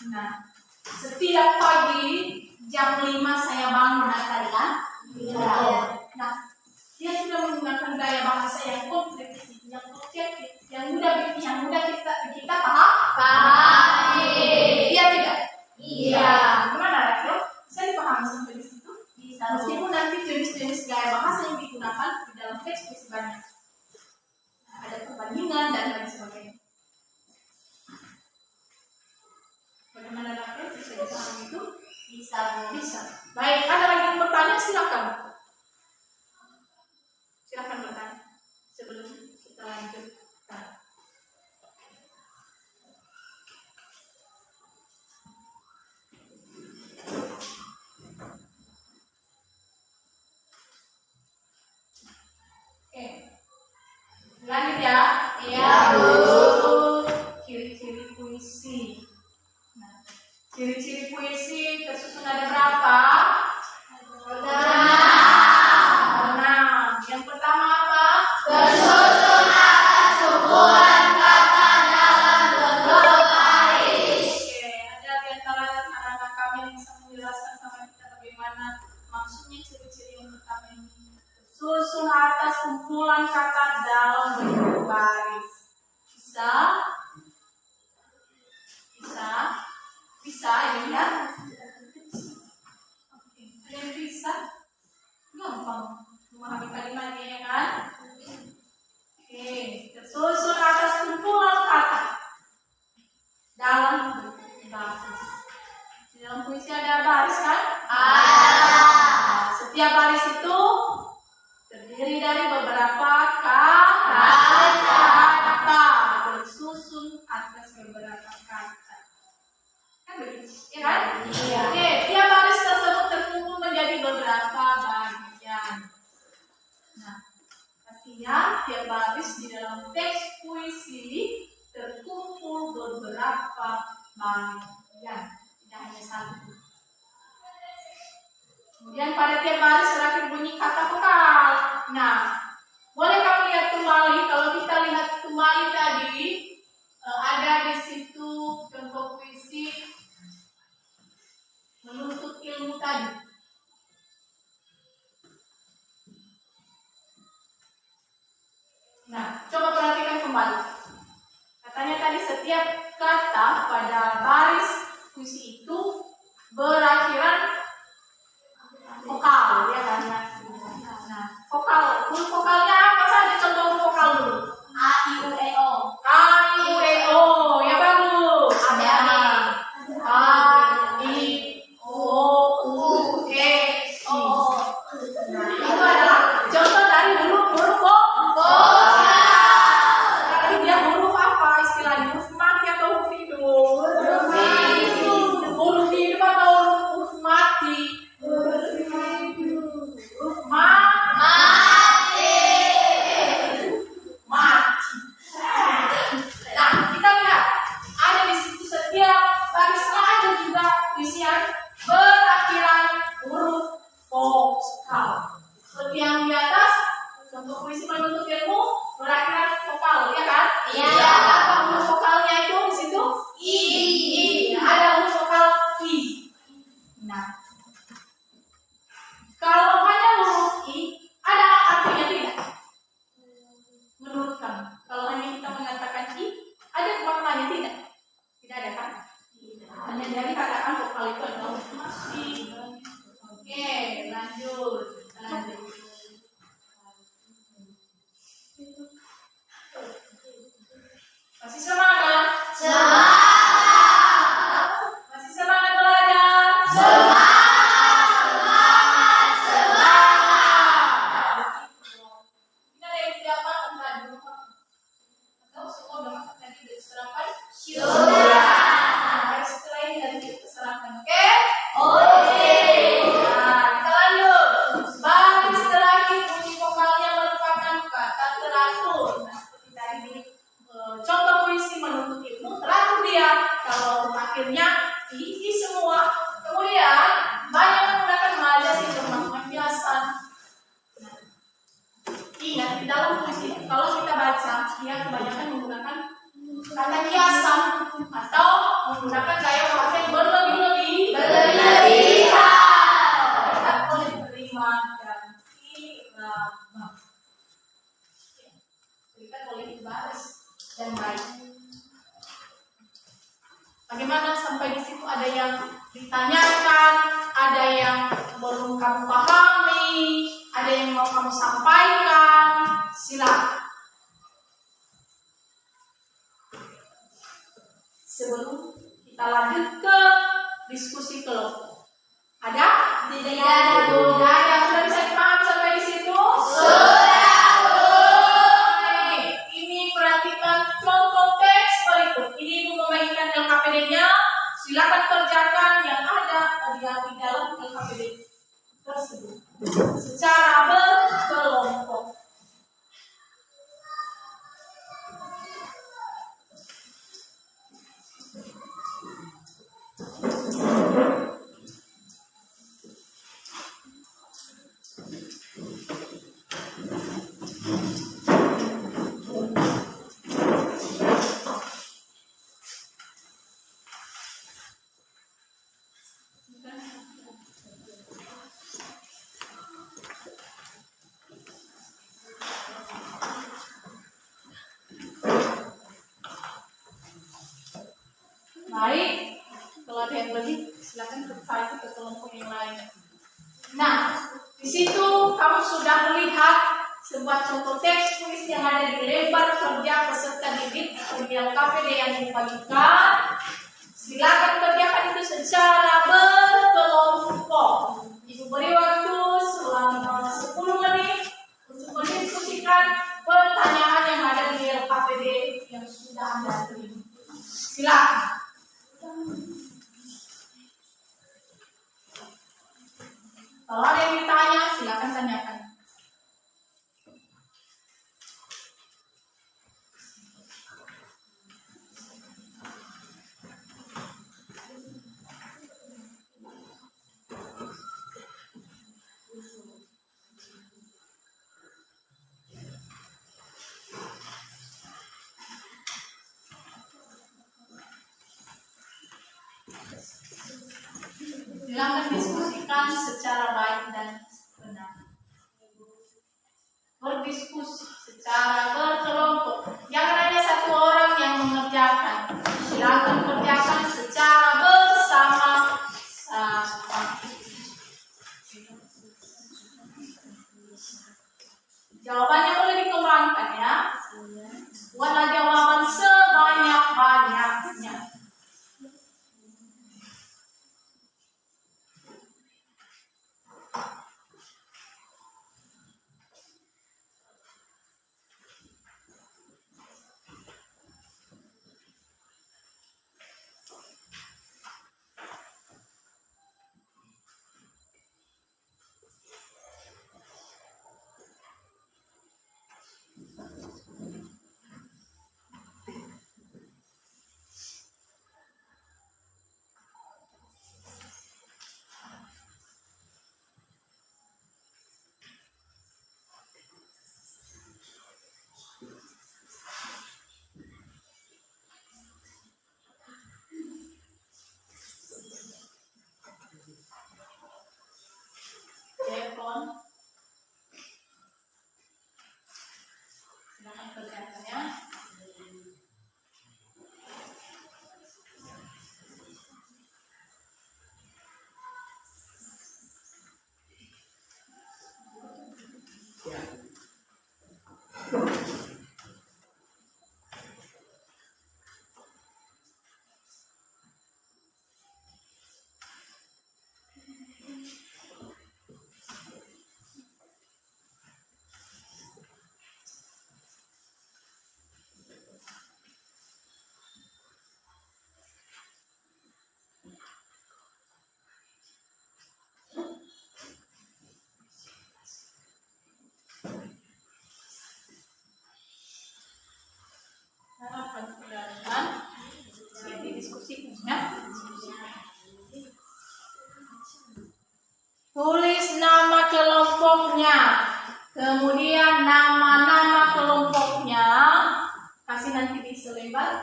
Nah, setiap pagi jam 5 saya bangun tadi kan? Nah, dia sudah menggunakan gaya bahasa yang konkret, yang objektif, yang mudah kita pahami. Iya tidak? Iya. Gimana Rachel? Bisa dipahami sampai di situ? Bisa. Meskipun nanti jenis-jenis gaya bahasa yang digunakan di dalam teks masih banyak. Nah, ada perbandingan dan lain sebagainya. Bagaimana Rachel? Bisa dipahami itu? Bisa. Baik, ada lagi yang bertanya? Silakan. Silakan bertanya sebelum kita lanjutkan. Oke, lanjut ya. Iya, Bu. Ciri-ciri puisi. Nah, ciri-ciri puisi tersusun ada berapa? Yang pertama apa? Tersusun atas kumpulan kata dalam bentuk baris. Oke, ada di antara anak-anak kami yang bisa menjelaskan sama kita bagaimana maksudnya ciri-ciri yang pertama ini. Tersusun atas kumpulan kata dalam bentuk baris. Bisa ini ya. Oke, ada yang bisa? Gampang memahami kalimatnya ya kan? Oke, tersusun atas kumpulan kata dalam baris. Di dalam puisi ada baris kan? Ada. Setiap baris itu terdiri dari beberapa kata tersusun atas beberapa kata. Kan begitu? Ya kan? Iya. Oke, tiap baris tersebut terkumpul menjadi beberapa bagian. Nah, pastinya tiap baris di dalam teks puisi terkumpul beberapa bagian, tidak hanya satu. Kemudian pada tiap baris terakhir bunyi kata vokal. Nah, boleh kamu lihat kembali, kalau kita lihat kembali tadi ada di situ contoh puisi menuntut ilmu tadi. Nah, coba perhatikan kembali. Katanya tadi setiap kata pada baris puisi itu berakhiran vokal, ya kan? Nah, huruf vokalnya apa saja? Contoh huruf vokal dulu. A, I, U, E, O. A, I, U, E, O. Ya bagus. Ada A, I, O, U, E, O. Nah, itu adalah contoh dari huruf vokal. Tapi dia huruf apa istilahnya? Huruf mati atau huruf hidup? Huruf hidup atau huruf mati? Huruf mati. lihat kalau akhirnya tinggi semua. Kemudian banyak menggunakan majas itu biasa. Ingat di dalam puisi kalau kita baca dia kebanyakan menggunakan kata kiasan atau menggunakan gaya bahasa yang berlebihan. Tidak boleh diterima dan irama. Kita boleh dibalas dan baik. Bagaimana sampai di situ ada yang ditanyakan, ada yang belum kamu pahami, ada yang mau kamu sampaikan, silakan. Sebelum kita lanjut ke diskusi kelompok. Ada? Tidak ada. Sudah bisa dipahami sampai di situ? Sudah, Bu. Ini perhatikan contoh teks berikut. Ini Ibu memainkan LKPD-nya. Silakan kerjakan yang ada di dalam LKPD tersebut secara berkelompok. Baik, kalau ada yang lebih silakan berbagi ke kelompok yang lain. Nah, di situ kamu sudah melihat sebuah contoh teks tulis yang ada di lembar kerja peserta didik atau di LKPD yang dibagikan. Silakan kerjakan itu secara berkelompok. Ibu beri waktu selama 10 menit untuk mendiskusikan pertanyaan yang ada di LKPD yang sudah Anda terima. Silakan. Kalau ada yang ditanya, silakan tanyakan. Silakan diskusikan secara baik dan benar. Berdiskusi secara berkelompok. Jangan hanya satu orang yang mengerjakan. Silakan kerjakan secara bersama-sama. Jawabannya boleh dikembangkan ya. Buatlah jawaban sebanyak-banyaknya. kelompoknya. Kemudian nama-nama kelompoknya kasih nanti di selembar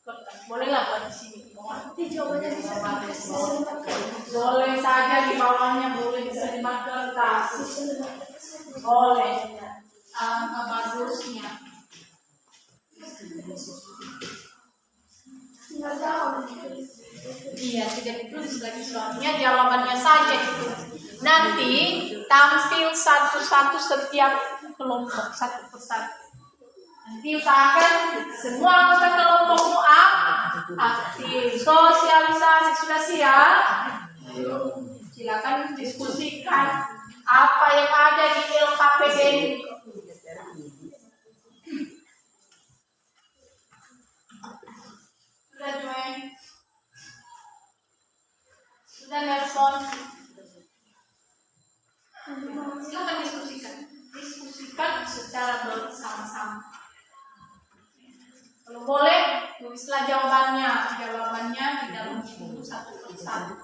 kertas. Bolehlah buat di sini. Jawabannya bisa Boleh saja di bawahnya, boleh di selembar kertas. Boleh. Angka bagusnya. nggak tahu. Iya, tidak ditulis lagi soalnya jawabannya saja itu. Nanti tampil satu-satu setiap kelompok, satu persatu. Nanti usahakan semua anggota kelompokmu aktif. Sosialisasi sudah siap? Silakan diskusikan apa yang ada di LKPD. Sudah join? Sudah nelpon? Silakan diskusikan secara bersama-sama. Kalau boleh, tulislah jawabannya di dalam buku satu persatu.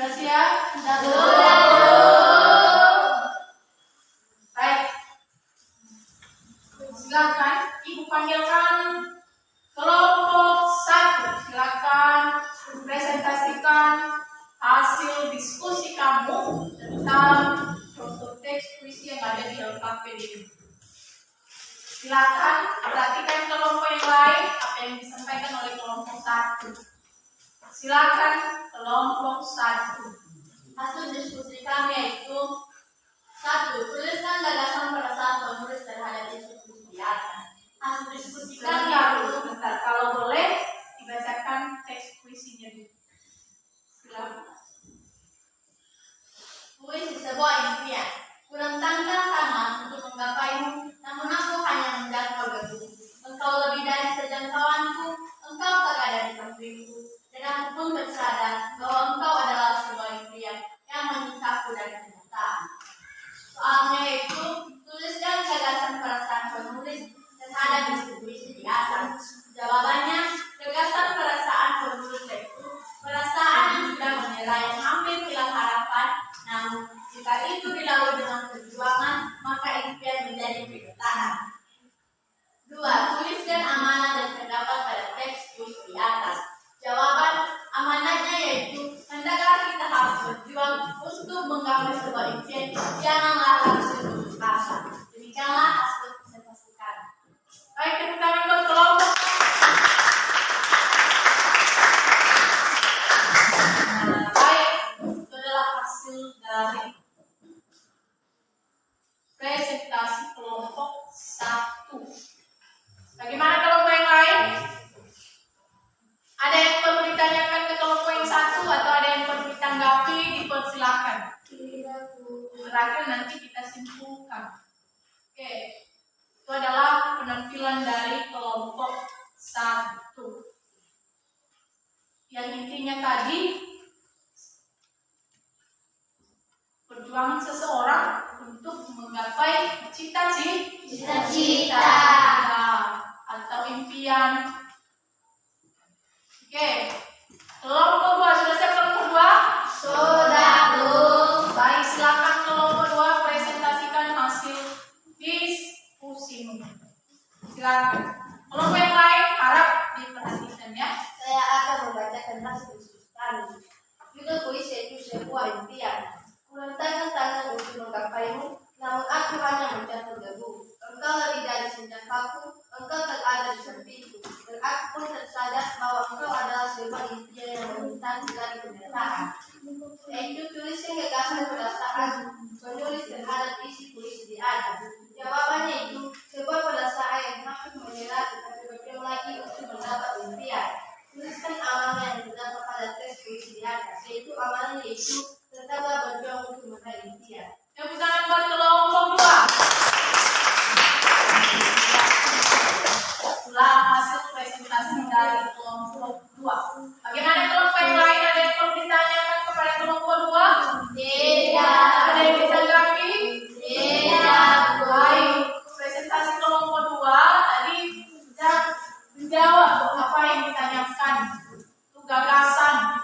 Sudah siap? Sudah. Baik. Silakan Ibu panggilkan kelompok 1. Silakan presentasikan hasil diskusi kamu tentang contoh teks puisi yang ada di LKPD ini. Silakan perhatikan kelompok yang lain apa yang disampaikan oleh kelompok 1. Silakan kelompok 1. Hasil diskusi kami yaitu 1. Tuliskan gagasan pada saat menulis terhadap isu di atas. Hasil diskusi kami yaitu Sebentar, kalau boleh dibacakan teks puisinya dulu. Silakan. puisi sebuah impian. Kurentangkan tangan untuk menggapaimu, namun aku hanya menjangkau gedung. Engkau lebih dari sejangkauanku, engkau tak ada di sampingku, dan aku pun bersadar bahwa engkau adalah sebuah impian yang menyingkapku dari kenyataan. Soalnya itu, tuliskan gagasan perasaan penulis terhadap distribusi di atas. Jawabannya, gagasan perasaan penulis itu perasaan yang sudah menyerah yang hampir hilang harapan. Namun, jika itu dilalui dengan perjuangan, maka impian menjadi bertahan. 2. Tuliskan amanat dan pendapat pada teks puisi di atas. Jawaban amanatnya yaitu hendaklah kita harus berjuang untuk menggapai sebuah impian. Janganlah langsung putus asa. Demikianlah hasil presentasi kami. Baik, tepuk tangan buat kelompok. Baik, itu adalah hasil dari presentasi kelompok 1. Bagaimana kelompok yang lain? Ada yang perlu ditanyakan ke kelompok yang 1 atau ada yang perlu ditanggapi? Dipersilakan. Terakhir nanti kita simpulkan. Oke, itu adalah penampilan dari kelompok 1. Yang intinya tadi perjuangan seseorang untuk menggapai cita-cita atau impian. Oke, kelompok 2 sudah siap kelompok 2? Sudah, Bu. Baik, silakan kelompok 2 presentasikan hasil diskusimu. Silakan. Kelompok yang lain harap diperhatikan ya. Saya akan membacakan hasil diskusi kami. Judul puisi itu sebuah impian. Kurentangkan tangan untuk menggapaimu, namun aku hanya menjatuh debu. Engkau lebih dari senjataku, engkau tak ada di sampingku, dan aku pun tersadar bahwa engkau adalah sebuah impian yang memintaku dari kenyataan. Yaitu tuliskan gagasan perasaan penulis terhadap isi puisi di atas. Jawabannya itu sebuah perasaan yang hampir menyerah tetapi berjuang lagi untuk mendapat impian. Tuliskan amanah yang terdapat pada teks puisi di atas, yaitu amanah yaitu tetaplah berjuang untuk meraih impian. Tepuk tangan buat kelompok 2. Itulah hasil presentasi dari kelompok 2. Bagaimana kelompok yang lain? Ada yang perlu ditanyakan kepada kelompok 2? Tidak. Ada yang ditanggapi? Tidak. Baik, presentasi kelompok 2 tadi sudah menjawab apa yang ditanyakan. Itu gagasan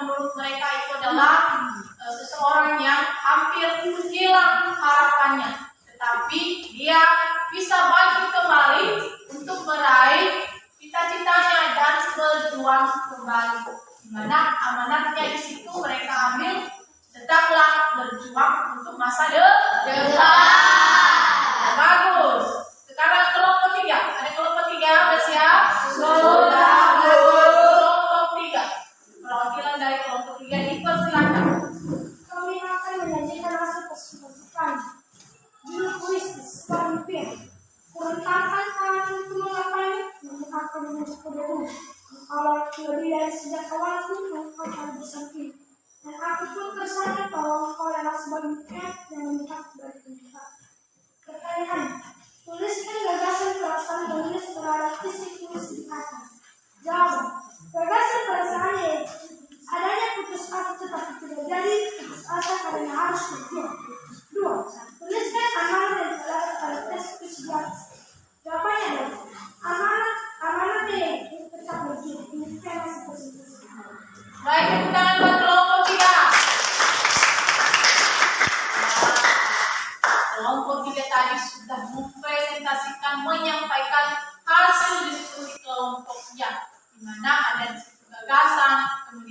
menurut mereka itu adalah seseorang yang hampir hilang harapannya, tetapi dia bisa bangkit kembali untuk meraih cita-citanya dan berjuang kembali. Di mana amanatnya di situ mereka ambil, tetaplah berjuang untuk masa depan. Bagus. Sekarang kelompok 3. Ada kelompok 3 sudah siap? Sudah. Kelompok 3. Perwakilan dari kelompok 3 dipersilakan. Kami akan menyajikan hasil presentasi kami. Judul puisi sebuah impian. Kurentangkan tangan untuk menggapainya, namun aku menjatuh debu. Kalau lebih dari sejak awalku, engkau ada di samping. Dan aku pun tersadar bahwa engkau adalah sebuah impian yang memintaku dari kenyataan. Pertanyaan: tuliskan gagasan perasaan penulis terhadap isi puisi di atas. Jawaban: gagasan perasaan yaitu adanya putus asa tetapi tidak jadi putus asa karena harus berjuang. 2. Tuliskan amanah yang terdapat pada teks puisi di atas. Jawabannya adalah amanatnya yaitu tetap berjuang. Demikian hasil presentasi. Baik, tepuk tangan buat kelompok 3.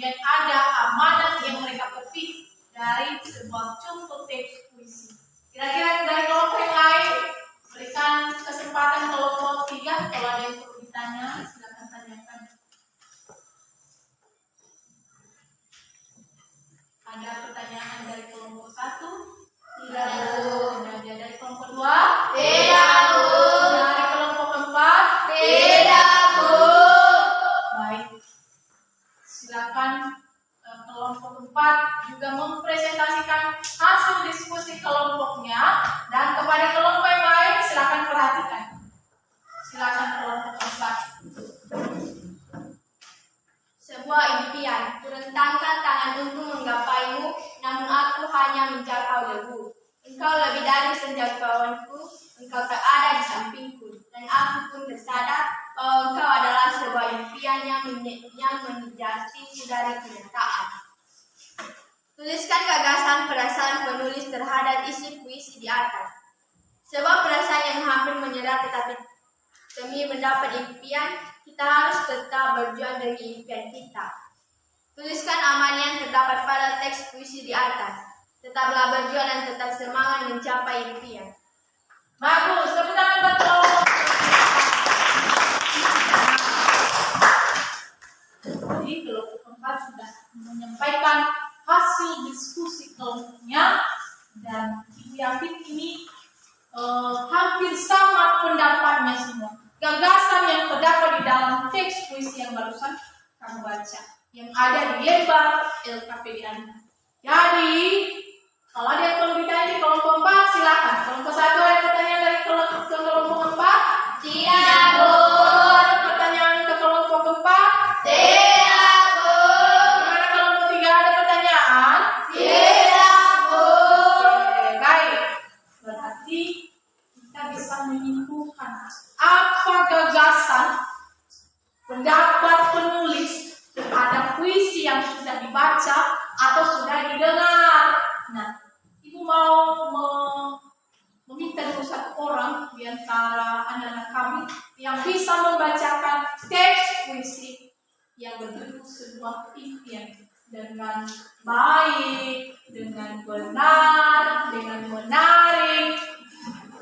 kemudian ada amanat yang mereka petik dari sebuah contoh teks puisi. Kira-kira dari kelompok yang lain, berikan kesempatan kelompok 3. Kalau ada yang perlu ditanya, silakan tanyakan. Ada pertanyaan dari kelompok 1? Tidak ada. Ada dari kelompok 2? Tidak, Bu. Dari kelompok 4? Tidak, Bu. Baik. Silakan kelompok 4 juga mempresentasikan hasil diskusi kelompoknya, dan kepada kelompok yang lain silakan perhatikan. Silakan kelompok 4. Sebuah impian, kurentangkan tangan untuk menggapaimu, namun aku hanya menjangkau debu. Engkau lebih dari senjangkauanku, engkau tak ada di sampingku, dan aku pun tersadar bahwa engkau adalah sebuah impian yang menjatiku dari kenyataan. Tuliskan gagasan perasaan penulis terhadap isi puisi di atas. Sebuah perasaan yang hampir menyerah, tetapi demi mendapat impian, kita harus tetap berjuang demi impian kita. Tuliskan amanah yang terdapat pada teks puisi di atas. Tetaplah berjuang dan tetap semangat mencapai impian. Bagus, tepuk tangan buat kelompok. Jadi kelompok 4 sudah menyampaikan hasil diskusi kelompoknya, dan Ibu Yafit ini hampir sama pendapatnya semua. Gagasan yang terdapat di dalam teks puisi yang barusan kamu baca, yang ada di lembar LKPD Anda. Jadi, kalau ada yang perlu ditanya di kelompok 4, silakan. Kelompok 1 ada pertanyaan dari kelompok 4? Tidak, Bu. Ada pertanyaan ke kelompok 4? Tidak, Bu. Gimana kelompok 3 ada pertanyaan? Tidak, Bu. Oke, baik. Berarti kita bisa menyimpulkan apa gagasan pendapat penulis terhadap puisi yang sudah dibaca atau sudah didengar. Nah, Ibu mau meminta dulu satu orang di antara anak-anak kami yang bisa membacakan teks puisi yang berjudul Sebuah Impian dengan baik, dengan benar, dengan menarik,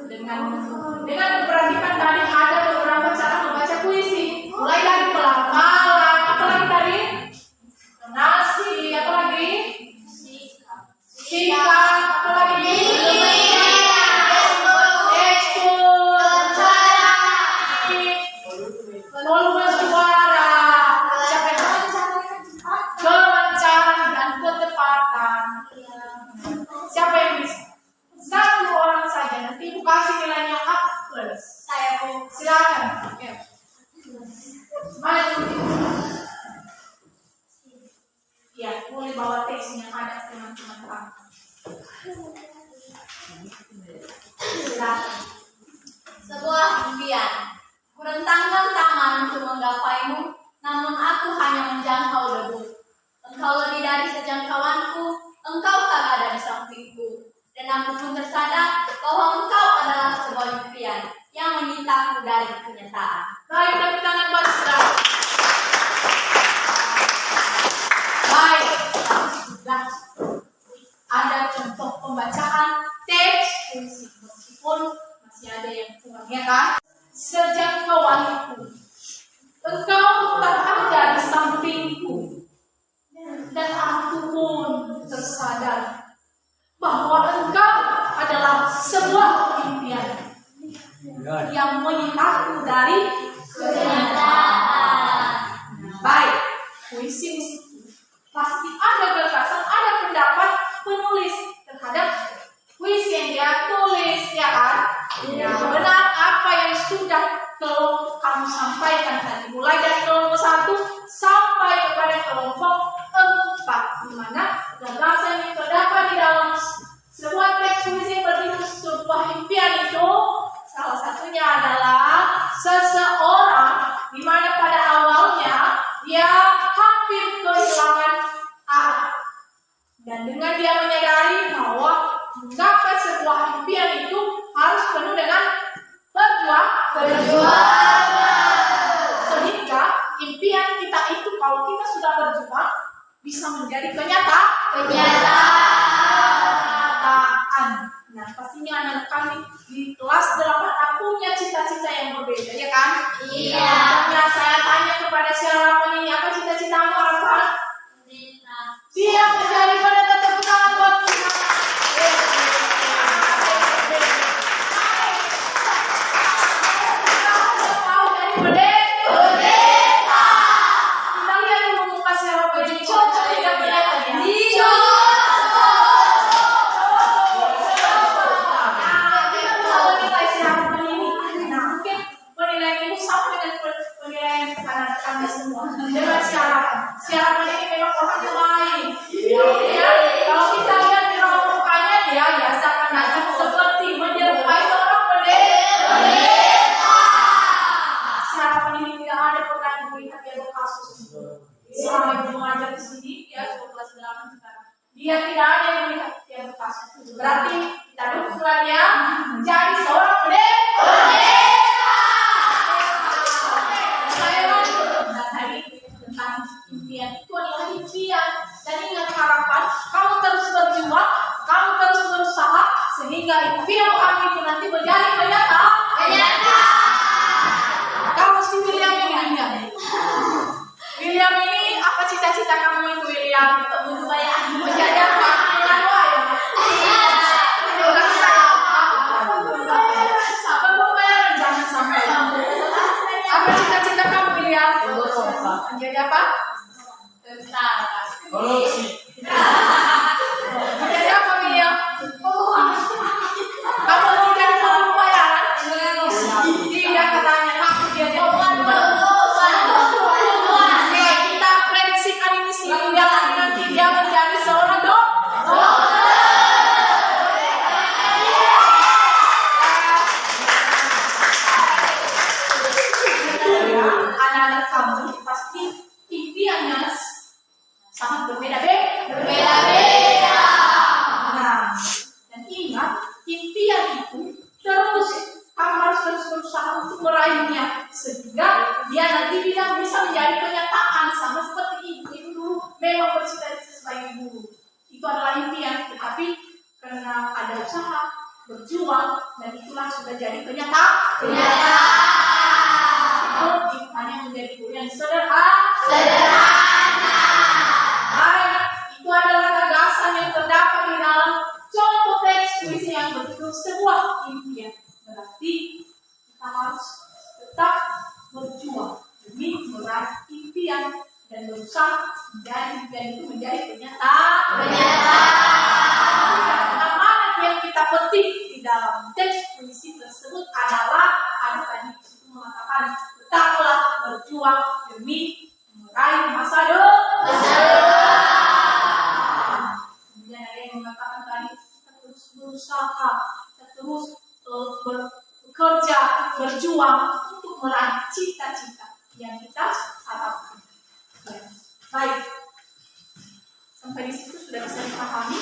dengan memperhatikan tadi ada beberapa cara membaca puisi, mulai dari pelafalan, apalagi tadi nasi, apalagi sikap, apalagi volume suara, kelancaran dan ketepatan. Siapa yang bisa? Satu orang saja. Nanti Ibu kasih nilainya A+. Saya, Bu. Silakan. Oke. Maju. Ya, boleh bawa teksnya, ada teman-teman kamu. Silakan. Sebuah impian. Kurentangkan tangan untuk menggapaimu, namun aku hanya menjangkau debu. Engkau lebih dari sejangkauanku, engkau tak ada di sampingku. Dan aku pun tersadar bahwa engkau adalah sebuah impian yang menyitaku dari kenyataan. Baik, tepuk tangan buat saudara. Baik, sudah ada contoh pembacaan teks puisi, meskipun masih ada yang kurang, ya kan? Sejangkauanku, engkau tak ada di sampingku, dan aku pun tersadar bahwa engkau adalah sebuah impian yang menyitaku dari kenyataan. Baik, puisi pasti ada gagasan, ada pendapat penulis terhadap puisi yang dia tulis, ya kan? Ya, benar apa yang sudah kelompok kamu sampaikan tadi, mulai dari kelompok 1 sampai kepada kelompok 4, di mana gagasan yang terdapat di dalam sebuah teks puisi yang berjudul Sebuah Impian itu salah satunya adalah seseorang di mana pada awalnya dia hampir kehilangan arah, dan dengan dia menyadari bahwa menggapai sebuah impian itu harus penuh dengan perjuangan. Sehingga impian kita itu, kalau kita sudah berjuang, bisa menjadi kenyataan. Nah, pastinya anak kami di kelas 8 punya cita-cita yang berbeda, ya kan? Iya. Makanya saya tanya kepada si harapan ini, apa cita-citamu harapan? Dia menjadi pendeta. Tepuk tangan buat kita. Mau jadi pendeta. Kita lihat dulu muka si harapan ini. Cocok tidak pendeta dia? Siapa ini memang orang yang lain. Ya, kalau kita lihat di raut mukanya dia ya seakan-akan seperti menyerupai seorang pendeta. Siapa ini tidak ada pernah melihat dia berkasus. Selama ibu mengajar di sini dia sudah kelas 8 sekarang. Dia tidak ada yang melihat dia berkasus. Berarti kita dukunglah dia menjadi seorang pendeta. Impian itu adalah impian, dan ingat harapan, kamu terus berjuang, kamu terus berusaha sehingga impian kamu itu nanti menjadi kenyataan. Kamu si William ini ingat. William ini apa cita-cita kamu itu, William? Menjadi apa? Jangan sampai. Apa cita-cita kamu, William? Menjadi apa? Menjadi apa, William? Kamu menjadi pemburu bayaran? Dia katanya takut dia jadi pemburu bayaran. Kita prediksikan ini sih, nanti dia menjadi seorang dokter. Anak-anak kamu pasti impiannya sangat berbeda-beda. Nah, dan ingat, impian itu terus kamu harus terus berusaha untuk meraihnya sehingga dia nanti bisa menjadi kenyataan, sama seperti ibu dulu memang bercita-cita sebagai guru. Itu adalah impian, tetapi karena ada usaha, berjuang, dan itulah sudah jadi kenyataan. Hanya menjadi guru yang sederhana. Itu adalah gagasan yang terdapat di dalam contoh teks puisi yang berjudul Sebuah Impian. Berarti kita harus tetap berjuang demi meraih impian dan berusaha menjadi impian itu menjadi kenyataan. Amanat yang kita petik di dalam teks puisi tersebut adalah ada tadi itu mengatakan tetaplah berjuang demi meraih masa depan. Kemudian ada yang mengatakan tadi kita terus berusaha, kita terus bekerja, berjuang untuk meraih cita-cita yang kita harapkan. Baik, sampai di situ sudah bisa dipahami?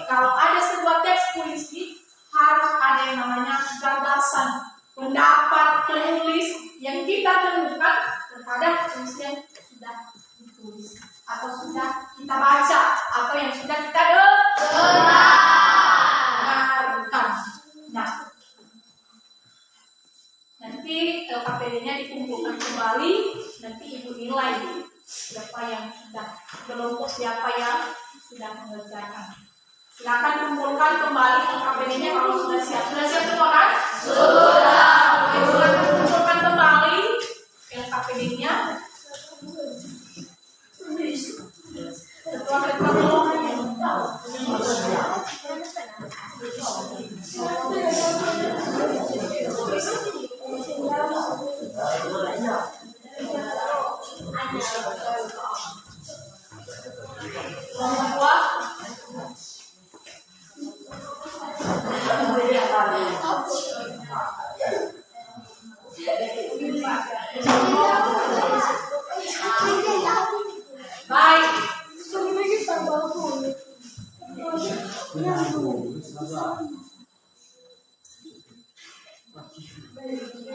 Kalau ada sebuah teks puisi harus ada yang namanya gagasan, pendapat penulis yang kita temukan terhadap puisi yang sudah ditulis atau sudah kita baca atau yang sudah kita dengarkan. Nah, nanti LKPD-nya dikumpulkan kembali, nanti ibu nilai siapa yang sudah kelompok, siapa yang sudah mengerjakan. Silakan kumpulkan kembali LKPD-nya kalau sudah siap. Sudah siap semua kan? Sudah. Silakan kumpulkan kembali LKPD-nya. Ketua-ketua baik.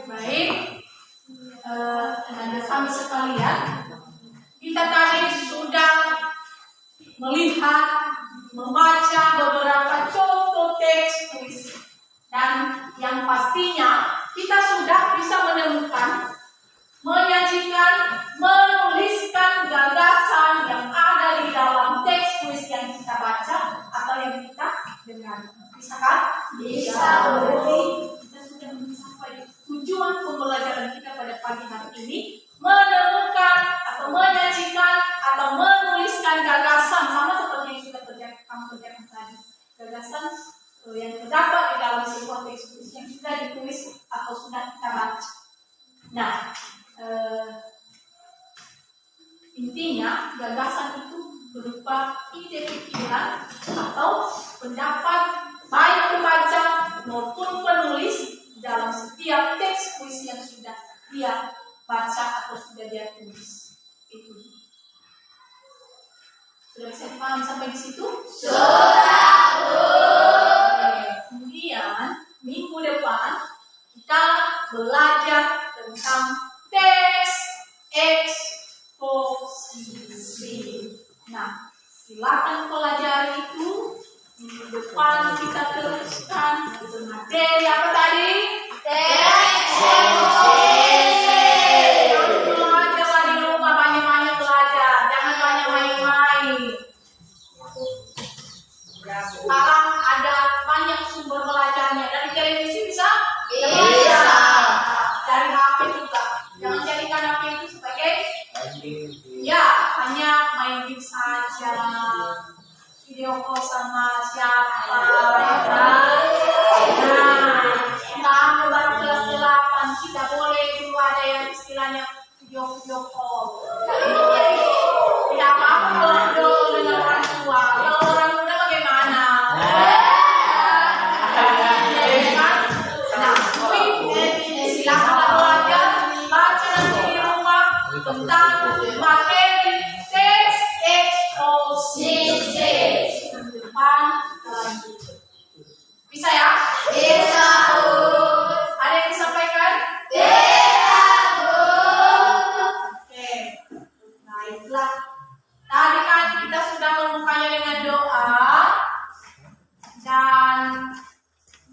Baik, teman-teman kami sekalian, melihat, membaca beberapa contoh teks puisi. Dan yang pastinya kita sudah bisa menemukan, menyajikan, menuliskan gagasan yang ada di dalam teks puisi yang kita baca atau yang kita dengar. Bisa kan? Bisa. Berarti kita sudah mencapai tujuan pembelajaran kita pada pagi hari ini, menemukan atau menyajikan atau menuliskan gagasan sama seperti yang sudah kamu kerjakan tadi. Gagasan yang terdapat di dalam sebuah teks puisi yang sudah ditulis atau sudah kita baca. Nah, intinya gagasan itu berupa ide pikiran atau pendapat baik pembaca maupun penulis dalam setiap teks puisi yang sudah dia baca atau sudah dia tulis. Itu. Sudah bisa dipahami sampai di situ? Sudah, Bu. Kemudian minggu depan kita belajar tentang teks eksposisi. Nah, silakan pelajari itu. Minggu depan kita teruskan materi apa tadi? Teks eksposisi. Belajar di rumah, banyak-banyak belajar, jangan banyak main-main. Sekarang ada banyak sumber belajarnya. Dari televisi bisa? Bisa. Dari HP juga. Jangan jadikan HP itu sebagai ya hanya main game saja. Video call sama siapa? Nah, baru kelas 8 kita boleh dulu ada yang istilahnya video call. Tidak apa-apa kalau dengan orang tua. Kalau orang muda bagaimana? Nah, silakan belajar, baca nanti di rumah tentang materi teks eksposisi. Depan lagi. Bisa ya? Bisa, Bu. Ada yang disampaikan? Tidak, Bu. Oke. Baiklah. Tadi kan kita sudah membukanya dengan doa dan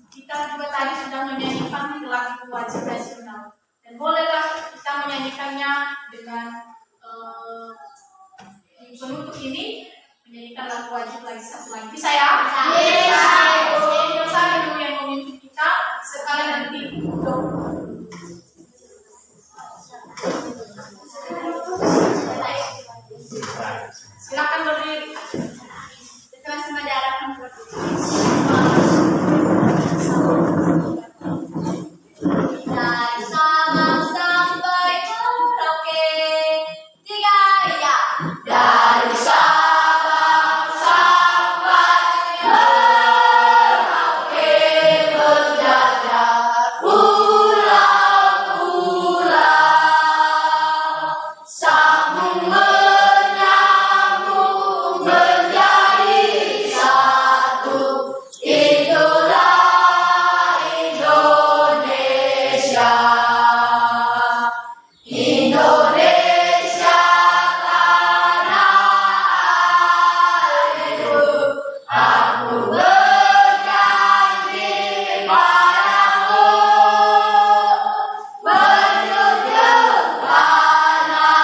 kita juga tadi sudah menyanyikan lagu wajib nasional. Dan bolehlah kita menyanyikannya dengan di penutup ini menyanyikan lagu wajib lagi satu lagi. Bisa ya? Bisa, Bu. Yang saya dulu yang memimpin kita sekalian nanti doa. Silakan berdiri. Kita sama diarahkan ke dari Sabang sampai Merauke, 3 ya. Dari Sabang sampai Merauke, berjajar pulau-pulau, sambung menyambung menjadi satu. Itulah Indonesia. Indonesia tanah airku, aku berjanji padamu menjunjung tanah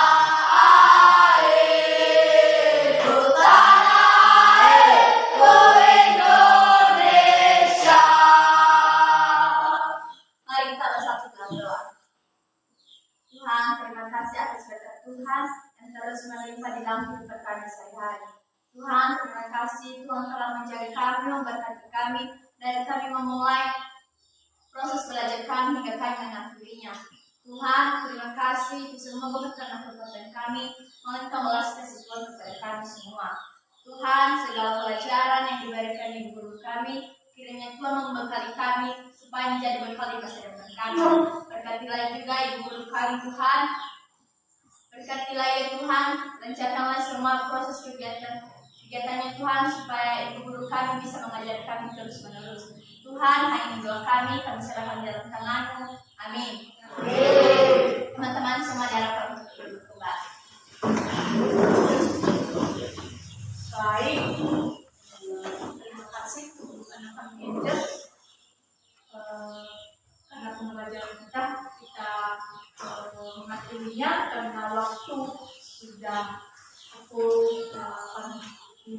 airku, tanah airku Indonesia. Mari kita bersatu dalam doa. Tuhan, terima kasih atas berkat Tuhan yang terus melimpah di dalam kehidupan kami sehari-hari. Tuhan, terima kasih Tuhan telah menjaga kami, memberkati kami, dari kami memulai proses belajar kami hingga kami mengakhirinya. Tuhan, terima kasih semua berkenan perbuatan kami, melainkan belas kasih Tuhan kepada kami semua. Tuhan, segala pelajaran yang diberikan ibu guru kami, kiranya Tuhan membekali kami supaya menjadi bekal di masa depan kami. Berkatilah juga ibu guru kami Tuhan. Berkatilah ya Tuhan, lancarkanlah semua proses kegiatannya Tuhan supaya ibu guru kami bisa mengajar kami terus menerus. Tuhan, hanya doa kami serahkan dalam tangan-Mu. Amin. Teman-teman semua diharapkan untuk duduk kembali. sudah pukul 8.50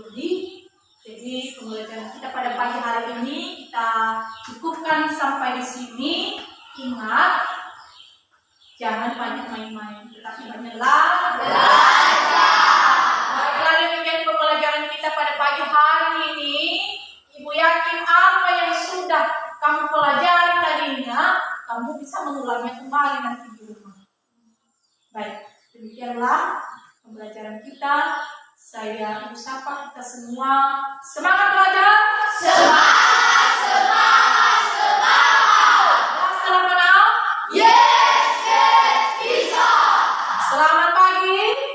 lebih. Jadi pembelajaran kita pada pagi hari ini kita cukupkan sampai di sini. Ingat, jangan banyak main-main, tetapi banyaklah belajar. Baiklah, demikian pembelajaran kita pada pagi hari ini. Ibu yakin apa yang sudah kamu pelajari tadinya, kamu bisa mengulangnya kembali nanti di rumah. Baik, demikianlah pembelajaran kita. Saya Ibu sapa kita semua. Semangat belajar! Semangat! Semangat! Semangat! Selamat malam! Yes! Yes! Bisa! Selamat pagi!